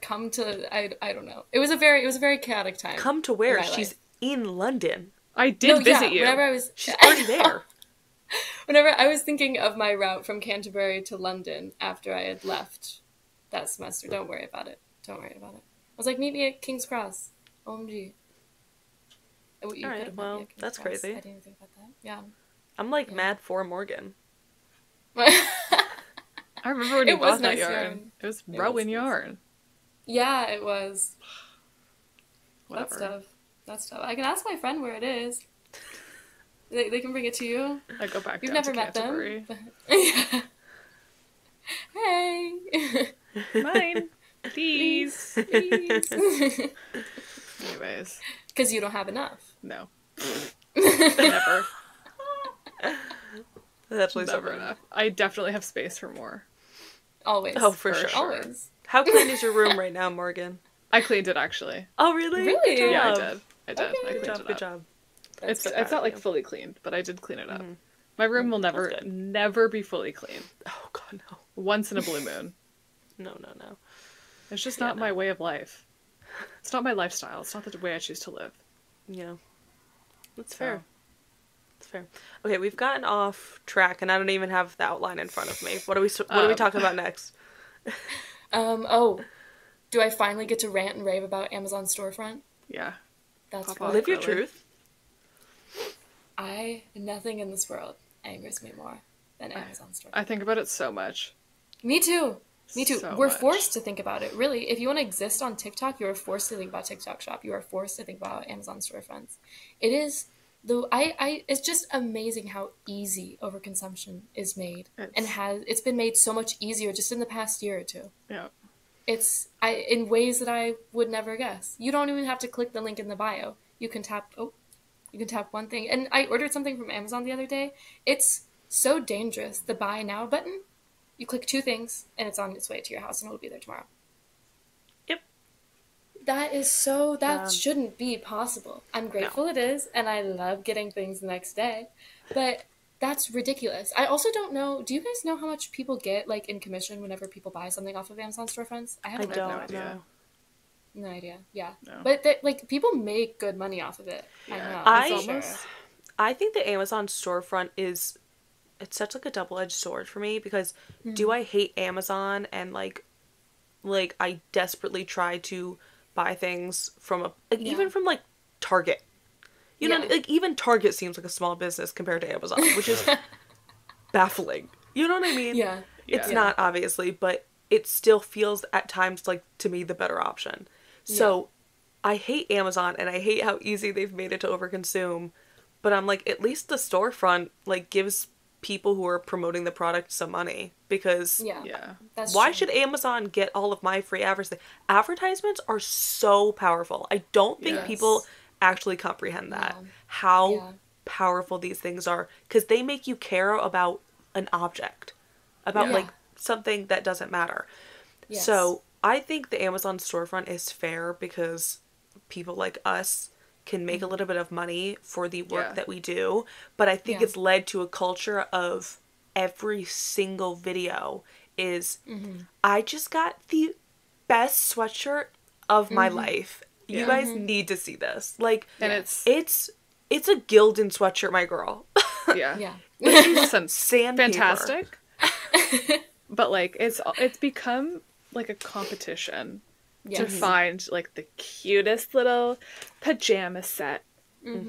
come to. I don't know. It was a very chaotic time. Come to where? She's in London. I did visit you. Whenever she's already there. Whenever I was thinking of my route from Canterbury to London after I had left that semester, don't worry about it. I was like, meet me at King's Cross. OMG. Alright, well, that's Cross. crazy. I didn't even think about that. Yeah. I'm like mad for Morgan. I remember when you bought that yarn. It was Rowan yarn. Yeah, it was. Whatever. That's tough. I can ask my friend where it is. They can bring it to you. I go back. You've down never to met Canterbury. them. Yeah. Hey. Mine. Please. Please. Anyways. Because you don't have enough. No. Never. That's never enough. I definitely have space for more. Always. Oh, for sure. Always. How clean is your room right now, Morgan? I cleaned it, actually. Oh, really? Really? Yeah, I did. I did. Okay. I cleaned it up. Good job. It's not like fully cleaned, but I did clean it up. Mm-hmm. My room will never be fully clean. Oh god, no. Once in a blue moon. No. It's just not my way of life. It's not my lifestyle. It's not the way I choose to live. Yeah. That's fair. That's fair. Okay, we've gotten off track, and I don't even have the outline in front of me. What are we talking about next? Do I finally get to rant and rave about Amazon storefront? Yeah. That's right. Live your truth. Nothing in this world angers me more than Amazon storefront. I think about it so much. Me too. So We're much. forced to think about it. Really, if you want to exist on TikTok, you are forced to think about TikTok Shop. You are forced to think about Amazon storefronts. It is it's just amazing how easy overconsumption is made, it's been made so much easier just in the past year or two. Yeah. It's in ways that I would never guess. You don't even have to click the link in the bio. You can tap one thing. And I ordered something from Amazon the other day. It's so dangerous. The buy now button, you click 2 things and it's on its way to your house and it'll be there tomorrow. Yep. That shouldn't be possible. I'm grateful it is, and I love getting things the next day. But that's ridiculous. I also don't know, do you guys know how much people get like in commission whenever people buy something off of Amazon storefronts? I have no idea. No idea. Yeah. No. But people make good money off of it. Yeah. I know. I think the Amazon storefront it's such like a double-edged sword for me because do I hate Amazon and like I desperately try to buy things from even from like Target. You know, like even Target seems like a small business compared to Amazon, which is baffling. You know what I mean? Yeah. It's not obviously, but it still feels at times like to me the better option. So I hate Amazon and I hate how easy they've made it to overconsume, but I'm like, at least the storefront like gives people who are promoting the product some money because why should Amazon get all of my free advertisements are so powerful. I don't think people actually comprehend that how powerful these things are because they make you care about an object, about like something that doesn't matter. So I think the Amazon storefront is fair because people like us can make a little bit of money for the work that we do, but I think it's led to a culture of every single video is I just got the best sweatshirt of my life. You guys need to see this. Like, and it's a Gildan sweatshirt, my girl. Listen, sandpaper. Fantastic. But like it's become like a competition to find like the cutest little pajama set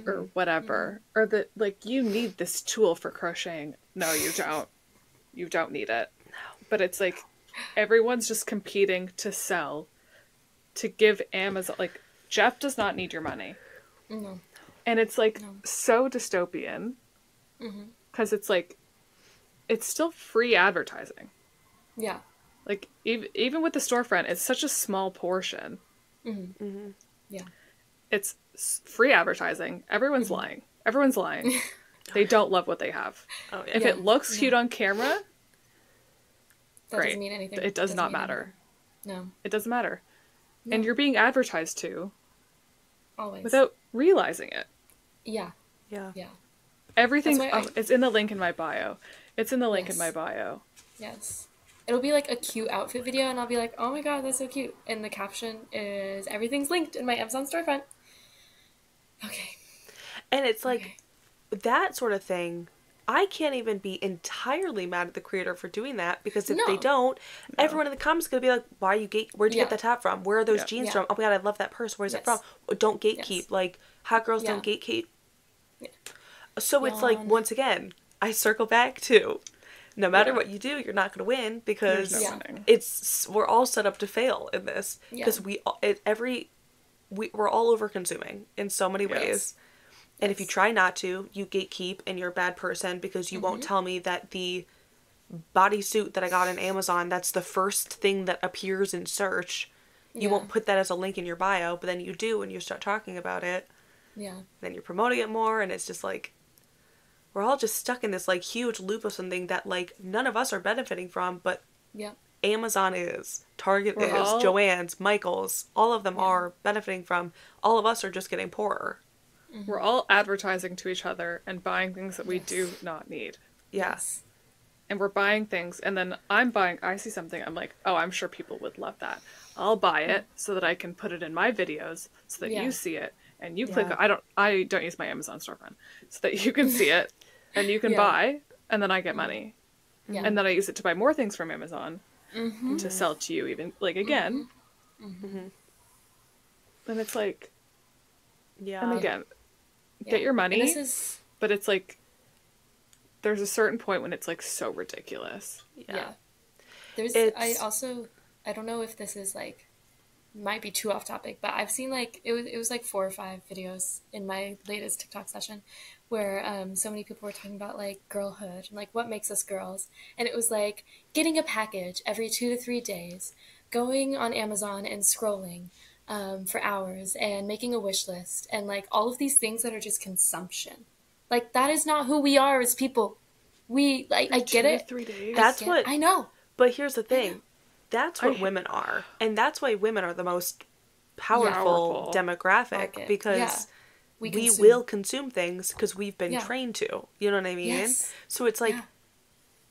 or whatever, or that like you need this tool for crocheting. No, you don't. You don't need it. No. But it's like everyone's just competing to sell, to give Amazon, like Jeff does not need your money. No. And it's like so dystopian because it's like it's still free advertising. Yeah. Like even with the storefront, it's such a small portion. Yeah. it's free advertising. Everyone's lying. Everyone's lying. They don't love what they have. Oh, yeah. If it looks cute on camera, that great. doesn't mean anything. It does not matter. No. It doesn't matter. No. And you're being advertised to Always. without realizing it. Yeah. Yeah. Yeah. Everything. That's why It's in the link in my bio. It's in the link in my bio. Yes. It'll be like a cute outfit video, and I'll be like, oh my god, that's so cute. And the caption is, everything's linked in my Amazon storefront. Okay. And it's like, that sort of thing, I can't even be entirely mad at the creator for doing that, because if they don't, everyone in the comments is going to be like, where'd you get that top from? Where are those jeans from? Oh my god, I love that purse. Where's it from? Don't gatekeep. Like, hot girls don't gatekeep. Yeah. So it's like, once again, I circle back to, no matter what you do, you're not going to win, because we're all set up to fail in this, because we're all over consuming in so many ways. And if you try not to, you gatekeep and you're a bad person, because you won't tell me that the bodysuit that I got on Amazon, that's the first thing that appears in search. You won't put that as a link in your bio, but then you do when you start talking about it. Yeah. Then you're promoting it more, and it's just like, we're all just stuck in this like huge loop of something that like none of us are benefiting from, but Amazon is, Target is, Joann's, Michael's, all of them are benefiting from. All of us are just getting poorer. We're all advertising to each other and buying things that we do not need. Yes. And we're buying things, and then I see something, I'm like, oh, I'm sure people would love that. I'll buy it so that I can put it in my videos so that you see it, and you click, I don't use my Amazon storefront, so that you can see it, and you can buy, and then I get money. Yeah. And then I use it to buy more things from Amazon to sell to you, even, like, again. And it's like, and again, get your money, but it's like, there's a certain point when it's like so ridiculous. Yeah. I don't know if this is like, might be too off topic, but I've seen like, it was like 4 or 5 videos in my latest TikTok session where so many people were talking about like girlhood and like what makes us girls. And it was like getting a package every 2 to 3 days, going on Amazon and scrolling for hours and making a wish list and like all of these things that are just consumption. Like, that is not who we are as people. I get it. 3 days. That's what I know. But here's the thing. That's what women are. And that's why women are the most powerful demographic, because we will consume things because we've been trained to. You know what I mean? Yes. So it's like,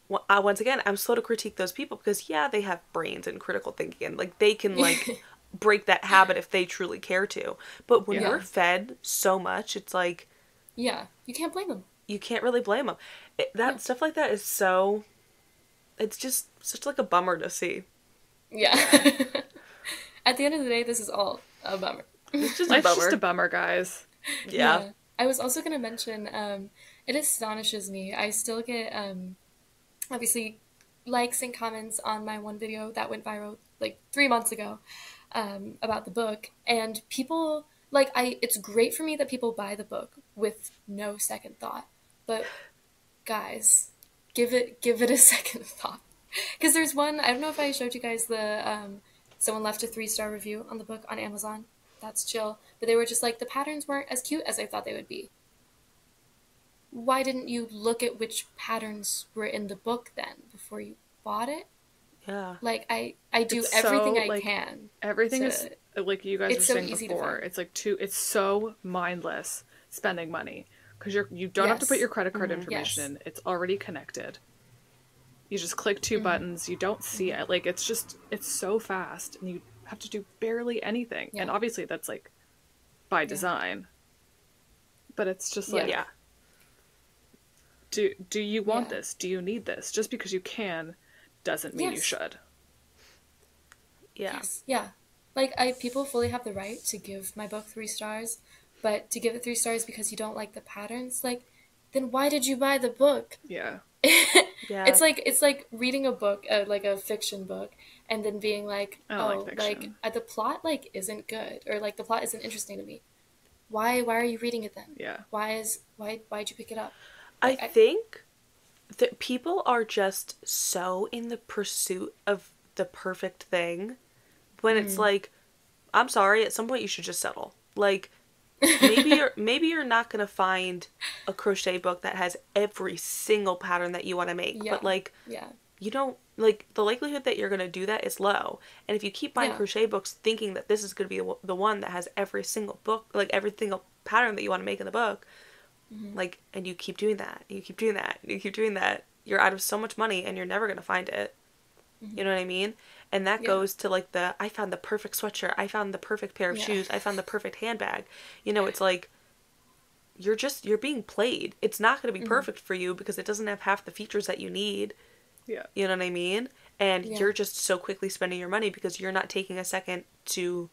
once again, I'm slow to critique those people, because they have brains and critical thinking, and like they can like break that habit if they truly care to. But when we're fed so much, it's like, you can't blame them. You can't really blame them. Stuff like that is so, it's just such like a bummer to see. Yeah. At the end of the day, this is all a bummer. It's just Life's just a bummer, guys. Yeah. I was also going to mention, it astonishes me. I still get, obviously, likes and comments on my one video that went viral like 3 months ago about the book. And people, like, it's great for me that people buy the book with no second thought. But guys, give it a second thought. Because there's one, I don't know if I showed you guys the, someone left a 3-star review on the book on Amazon. That's chill. But they were just like, the patterns weren't as cute as I thought they would be. Why didn't you look at which patterns were in the book then before you bought it? Yeah. Like, I do everything I can. Everything is, like you guys were saying before, it's like it's so mindless spending money. Because you don't have to put your credit card information in. It's already connected. You just click 2 buttons. You don't see it. Like, it's so fast. And you have to do barely anything. Yeah. And obviously that's, like, by design. But it's just like, do you want this? Do you need this? Just because you can doesn't mean you should. Yeah. Yes. Yeah. Like, people fully have the right to give my book 3 stars. But to give it 3 stars because you don't like the patterns, like, then why did you buy the book? Yeah. It's like reading a book, like a fiction book, and then being like, the plot like isn't good, or like the plot isn't interesting to me. Why are you reading it then? Yeah. Why'd you pick it up? Like, I think that people are just so in the pursuit of the perfect thing when it's like, I'm sorry, at some point you should just settle. Like, maybe you're not gonna find a crochet book that has every single pattern that you want to make, but like you don't like the likelihood that you're gonna do that is low. And if you keep buying crochet books thinking that this is gonna be the one that has every single book, like every single pattern that you want to make in the book, like, and you keep doing that, you keep doing that, you keep doing that, you're out of so much money and you're never gonna find it. You know what I mean? And that goes to like I found the perfect sweatshirt, I found the perfect pair of shoes, I found the perfect handbag. You know, it's like you're being played. It's not going to be perfect for you because it doesn't have half the features that you need. Yeah. You know what I mean? And you're just so quickly spending your money because you're not taking a second to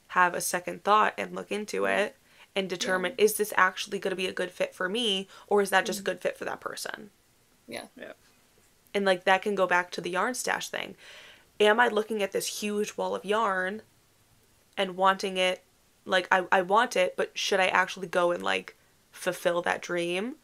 have a second thought and look into it and determine, is this actually going to be a good fit for me, or is that just a good fit for that person? Yeah. Yeah. And like that can go back to the yarn stash thing. Am I looking at this huge wall of yarn and wanting it, like I want it, but should I actually go and like fulfill that dream?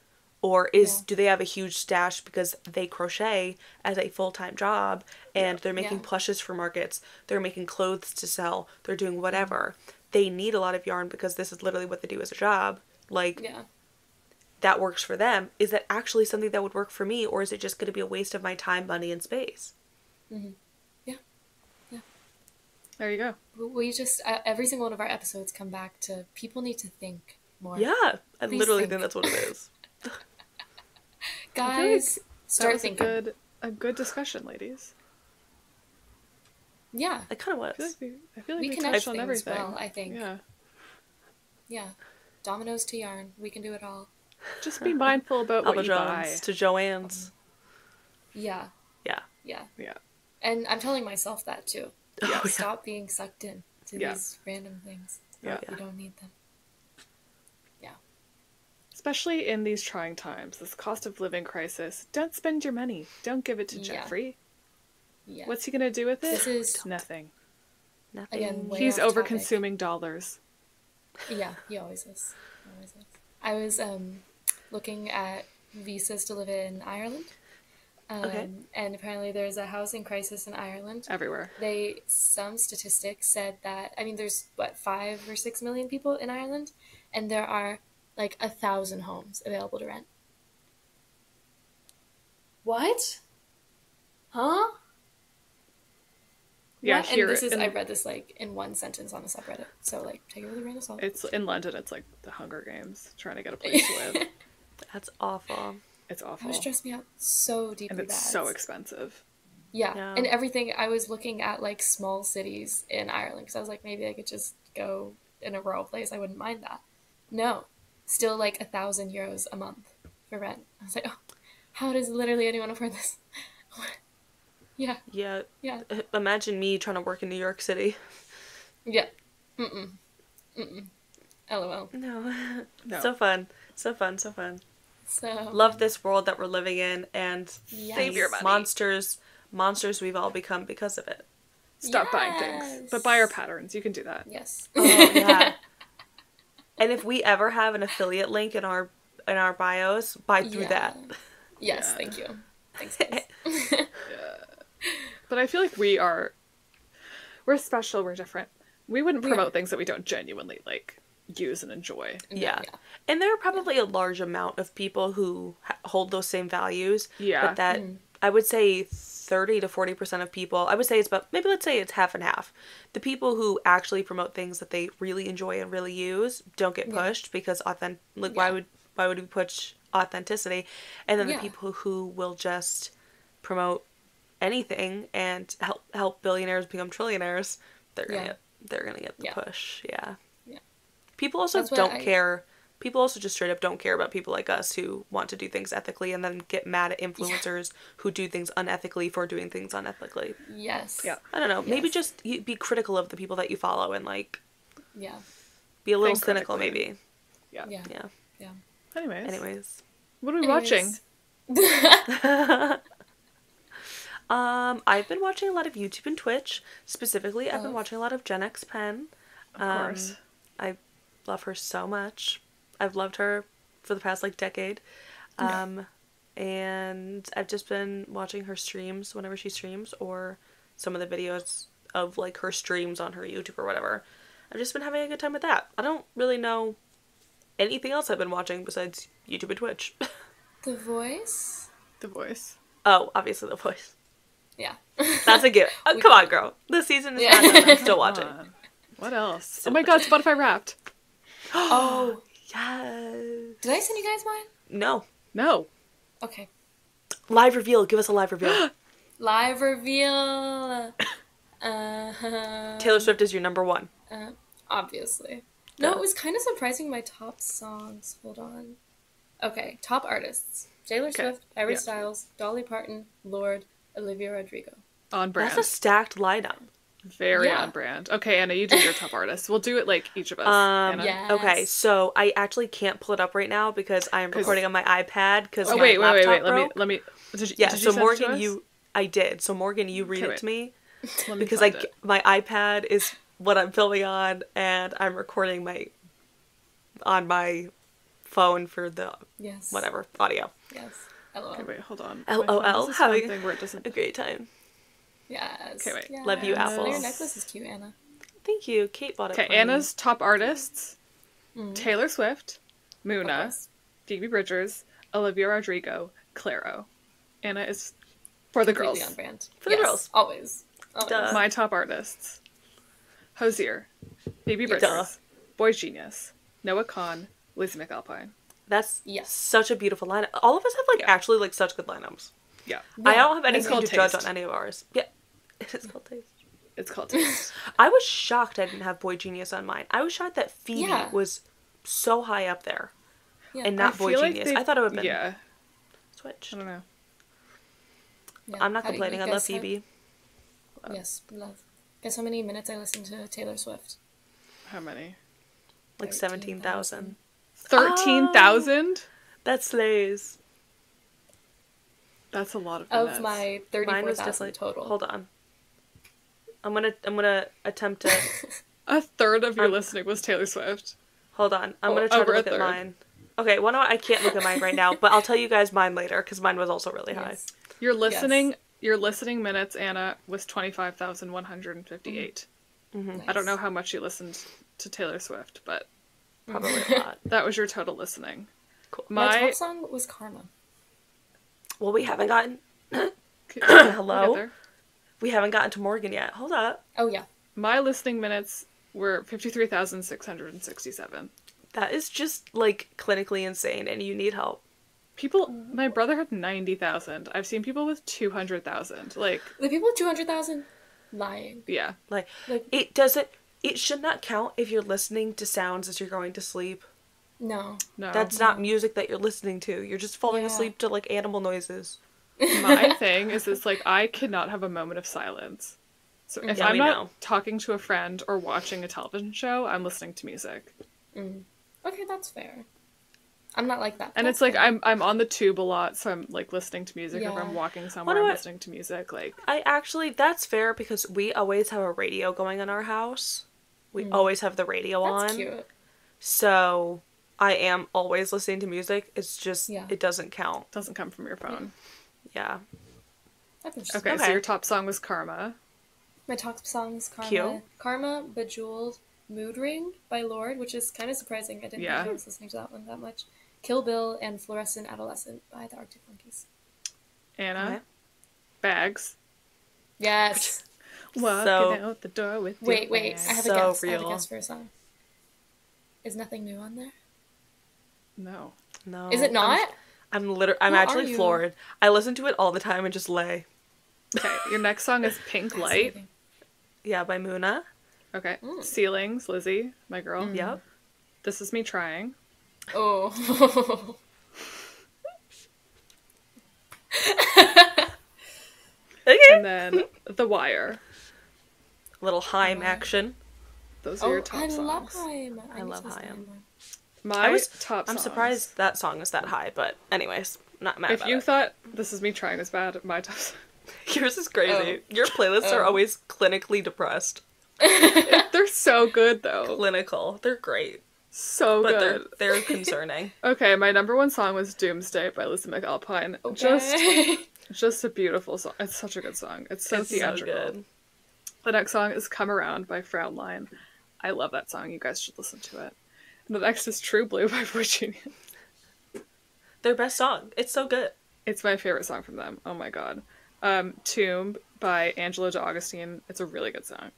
Or do they have a huge stash because they crochet as a full-time job and they're making plushes for markets, they're making clothes to sell, they're doing whatever. They need a lot of yarn because this is literally what they do as a job. Like, that works for them. Is that actually something that would work for me, or is it just going to be a waste of my time, money, and space? Yeah. There you go. We just, every single one of our episodes come back to people need to think more. Yeah, I literally think that's what it is. Guys, start thinking. A good discussion, ladies. Yeah. It kind of was. I feel like we touched on everything. Well, I think. Yeah. Yeah. Dominoes to yarn. We can do it all. Just be mindful about what you buy. To Joann's. Yeah. Yeah. Yeah. Yeah. And I'm telling myself that too. Yeah. Stop being sucked in to these random things. Yeah. You don't need them. Yeah. Especially in these trying times, this cost of living crisis. Don't spend your money. Don't give it to Jeffrey. Yeah. What's he gonna do with it? This is nothing. Again, he's over-consuming dollars. Yeah, he always is. I was looking at visas to live in Ireland. And apparently there's a housing crisis in Ireland. Everywhere. Some statistics said that, I mean, there's, 5 or 6 million people in Ireland, and there are, 1,000 homes available to rent. What? Huh? Yeah, and this is, I read this, in one sentence on a subreddit, so, take it with a grain of salt. It's, in London, it's like the Hunger Games, trying to get a place to live. That's awful. It's awful. That would stress me out so deeply. And it's so expensive. Yeah. And everything, I was looking at, small cities in Ireland, because I was like, maybe I could just go in a rural place, I wouldn't mind that. No. Still, 1,000 euros a month for rent. I was like, oh, how does literally anyone afford this? Yeah. Yeah. Imagine me trying to work in New York City. Yeah. LOL. No. So fun. So So love this world that we're living in, and save your money. Monsters we've all become because of it. Stop buying things, but buy our patterns. You can do that. Yes. Oh yeah. And if we ever have an affiliate link in our bios, buy through that. Yes, thank you. Thanks, guys. But I feel like we're special, we're different. We wouldn't promote things that we don't genuinely, use and enjoy. Yeah. And there are probably a large amount of people who hold those same values. Yeah. But that, I would say 30 to 40% of people, I would say it's about, maybe let's say it's half and half. The people who actually promote things that they really enjoy and really use don't get pushed because why would we push authenticity? And then the people who will just promote anything and help billionaires become trillionaires, they're gonna get the push. Yeah. People also don't care. People also just straight up don't care about people like us who want to do things ethically and then get mad at influencers who do things unethically for doing things unethically. Yes. Yeah. I don't know. Yes. Maybe just be critical of the people that you follow and be a little cynical maybe. Yeah. Anyways. What are we watching? I've been watching a lot of YouTube and Twitch. Specifically, I've been watching a lot of Gen X Pen. Of course. I love her so much. I've loved her for the past decade. And I've just been watching her streams whenever she streams, or some of the videos of her streams on her YouTube or whatever. I've just been having a good time with that. I don't really know anything else I've been watching besides YouTube and Twitch. The Voice? The Voice. Oh, obviously The Voice. Yeah. That's a given. Oh, come on, girl. The season is not done. I'm still watching. What else? Oh my god, Spotify Wrapped. Oh. Yes. Did I send you guys mine? No. No. Okay. Live reveal. Give us a live reveal. Live reveal. Taylor Swift is your number one. Obviously. No, it was kind of surprising my top songs. Hold on. Okay, top artists. Taylor Swift, Harry Styles, Dolly Parton, Lorde, Olivia Rodrigo. On brand. That's a stacked lineup. Very on brand. Okay, Anna, you do your top artists. We'll do it like each of us. Anna. Yes. Okay, so I actually can't pull it up right now because I am recording on my iPad because Oh, my wait. laptop Let me. Did you so send Morgan, it to us? I did. So Morgan, you read it to me Let me because find it. my iPad is what I'm filming on, and I'm recording on my phone for the whatever audio. Yes. LOL. Okay, wait, hold on. LOL. Having where it doesn't. a great time. Yes. Okay, wait. Yes. Love you, apples. Your necklace is cute, Anna. Thank you. Kate bought it Okay, for Anna's top artists: Taylor Swift, Muna, course. Phoebe Bridgers, Olivia Rodrigo, Clairo. Anna is for the Completely girls. on brand. For the girls. Always. Duh. My top artists: Hosier, Phoebe Bridgers, Boy Genius, Noah Kahan, Lizzie McAlpine. That's such a beautiful lineup. All of us have actually such good lineups. Yeah. I don't have anything called to judge taste. on any of ours. Yeah. It's called taste. It's called Taste. I was shocked I didn't have Boy Genius on mine. I was shocked that Phoebe was so high up there and not Boy Genius. I thought it would have been switched. I don't know. Yeah. I'm not How do you complaining. I love guys Phoebe. Yes, love. Guess how many minutes I listened to Taylor Swift? How many? 17,000. 13,000? That slays. That's a lot of minutes. Of my Mine was 34,000 definitely total. Hold on. I'm gonna attempt to. A third of your listening was Taylor Swift. Hold on. I'm gonna try to look at mine. Okay, well, no, I can't look at mine right now, but I'll tell you guys mine later because mine was also really high. Your listening minutes, Anna, was 25,158. Nice. I don't know how much you listened to Taylor Swift, but Probably a lot. that was your total listening. Cool. My top song was Karma. Well, we haven't gotten. We'll Hello. get there. We haven't gotten to Morgan yet. Hold up. Oh, yeah. My listening minutes were 53,667. That is just clinically insane, and you need help. My brother had 90,000. I've seen people with 200,000. The people with 200,000 lying. Yeah. It should not count if you're listening to sounds as you're going to sleep. No. That's not music that you're listening to. You're just falling asleep to animal noises. My thing is I cannot have a moment of silence. So if I'm not talking to a friend or watching a television show, I'm listening to music. Okay, that's fair. I'm not like that. And that's it's fair. I'm on the tube a lot, so I'm listening to music. If I'm walking somewhere, I'm listening to music. That's fair because we always have a radio going in our house. We always have the radio on. That's cute. So I am always listening to music. It's just it doesn't count. Doesn't come from your phone. Yeah. That's interesting. Okay, so your top song was Karma. My top song is Karma. Cute. Karma, Bejeweled, Mood Ring by Lorde, which is kind of surprising. I didn't think I was listening to that one that much. Kill Bill and Fluorescent Adolescent by the Arctic Monkeys. Anna. Bags. Yes. Walking out the door with Wait. I have a guess. real. I have a guess for a song. Is Nothing New on there? No. Is it not? I'm actually floored. I listen to it all the time and just lay. Okay, your next song is Pink Light. Yeah, by Muna. Okay. Ceilings, Lizzie, my girl. Yep. This Is Me Trying. Oh. Okay. And then The Wire. Little Haim action. Those are your top songs. I love Haim. I love Haim. I'm surprised that song is that high, but anyways, not mad about it. If you thought This Is Me Trying is bad, my top song. Yours is crazy. Your playlists are always clinically depressed. They're so good, though. Clinical. They're great. So good. But they're concerning. Okay, my number one song was Doomsday by Lizzie McAlpine. Okay. Just a beautiful song. It's such a good song. It's so theatrical. So good. The next song is Come Around by Frownline. I love that song. You guys should listen to it. The next is True Blue by Boy Genius. Their best song. It's so good. It's my favorite song from them. Oh my god. Tomb by Angela D'Augustine. It's a really good song.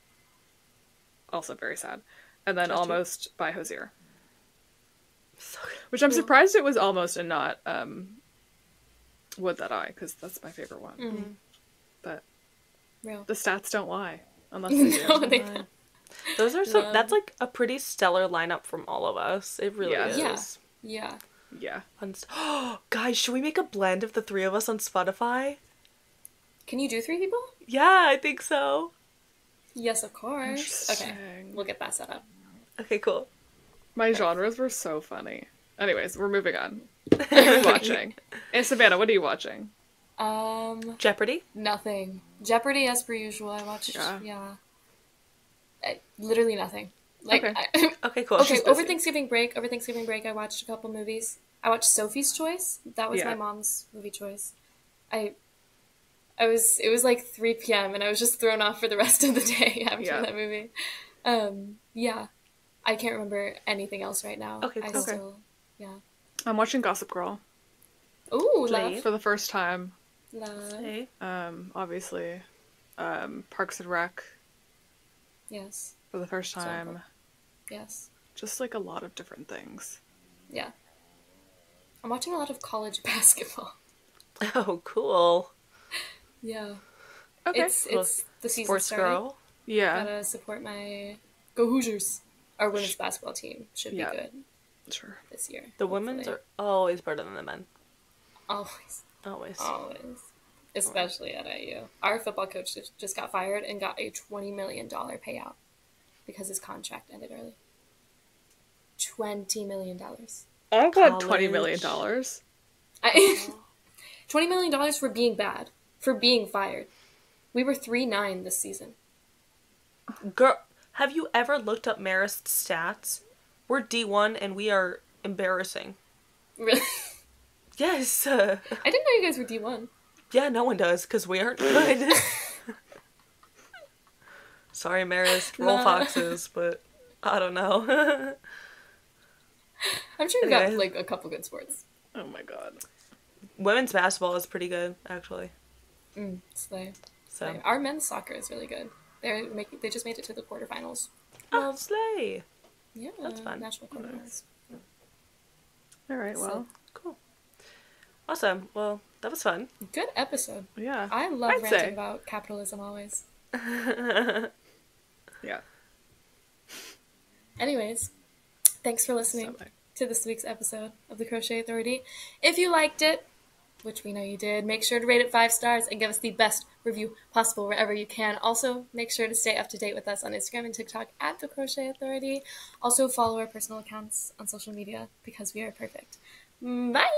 Also very sad. And then Almost by Hosier. So Which I'm surprised it was Almost and not Would That I, because that's my favorite one. Mm-hmm. But Real. the stats don't lie. Unless they do. No, they don't. Those are so. That's like a pretty stellar lineup from all of us. It really is. Yeah. Yeah. Guys, should we make a blend of the three of us on Spotify? Can you do 3 people? Yeah, I think so. Yes, of course. Okay, Interesting. we'll get that set up. Okay, cool. My genres were so funny. Anyways, we're moving on. What are you watching? And Savannah, what are you watching? Jeopardy? Nothing. Jeopardy as per usual. I watched. Yeah. Literally nothing. Like. Okay. Okay, cool. Okay. Over Thanksgiving break, I watched a couple movies. I watched Sophie's Choice. That was my mom's movie choice. It was like 3 p.m. and I was just thrown off for the rest of the day after that movie. Yeah. I can't remember anything else right now. Okay, cool. I'm watching Gossip Girl. Ooh, love. For the first time. Love. Hey. Obviously. Parks and Rec. Yes. For the first time. Yes. Just like a lot of different things. Yeah. I'm watching a lot of college basketball. Oh, cool. Yeah. Okay. It's the season Sports started. girl. Yeah. Gotta support my Go Hoosiers. Our women's basketball team should be good Sure. this year. The women's are always better than the men. Always. Always. Especially at IU. Our football coach just got fired and got a $20 million payout because his contract ended early. $20 million. I got $20 million. $20 million for being bad. For being fired. We were 3-9 this season. Girl, have you ever looked up Marist's stats? We're D1 and we are embarrassing. Really? Yes. I didn't know you guys were D1. Yeah, no one does, because we aren't good. Sorry, Marist. Roll Foxes, but I don't know. I'm sure we've got, like, a couple good sports. Oh my god. Women's basketball is pretty good, actually. Slay. So Our men's soccer is really good. They just made it to the quarterfinals. Oh, slay. Yeah. That's fun. National quarterfinals. All right, well. Cool. Awesome. Well, that was fun. Good episode. Yeah. I love ranting about capitalism always. Yeah. Anyways, thanks for listening to this week's episode of the Crochet Authority. If you liked it, which we know you did, make sure to rate it 5 stars and give us the best review possible wherever you can. Also, make sure to stay up to date with us on Instagram and TikTok at the Crochet Authority. Also, follow our personal accounts on social media because we are perfect. Bye!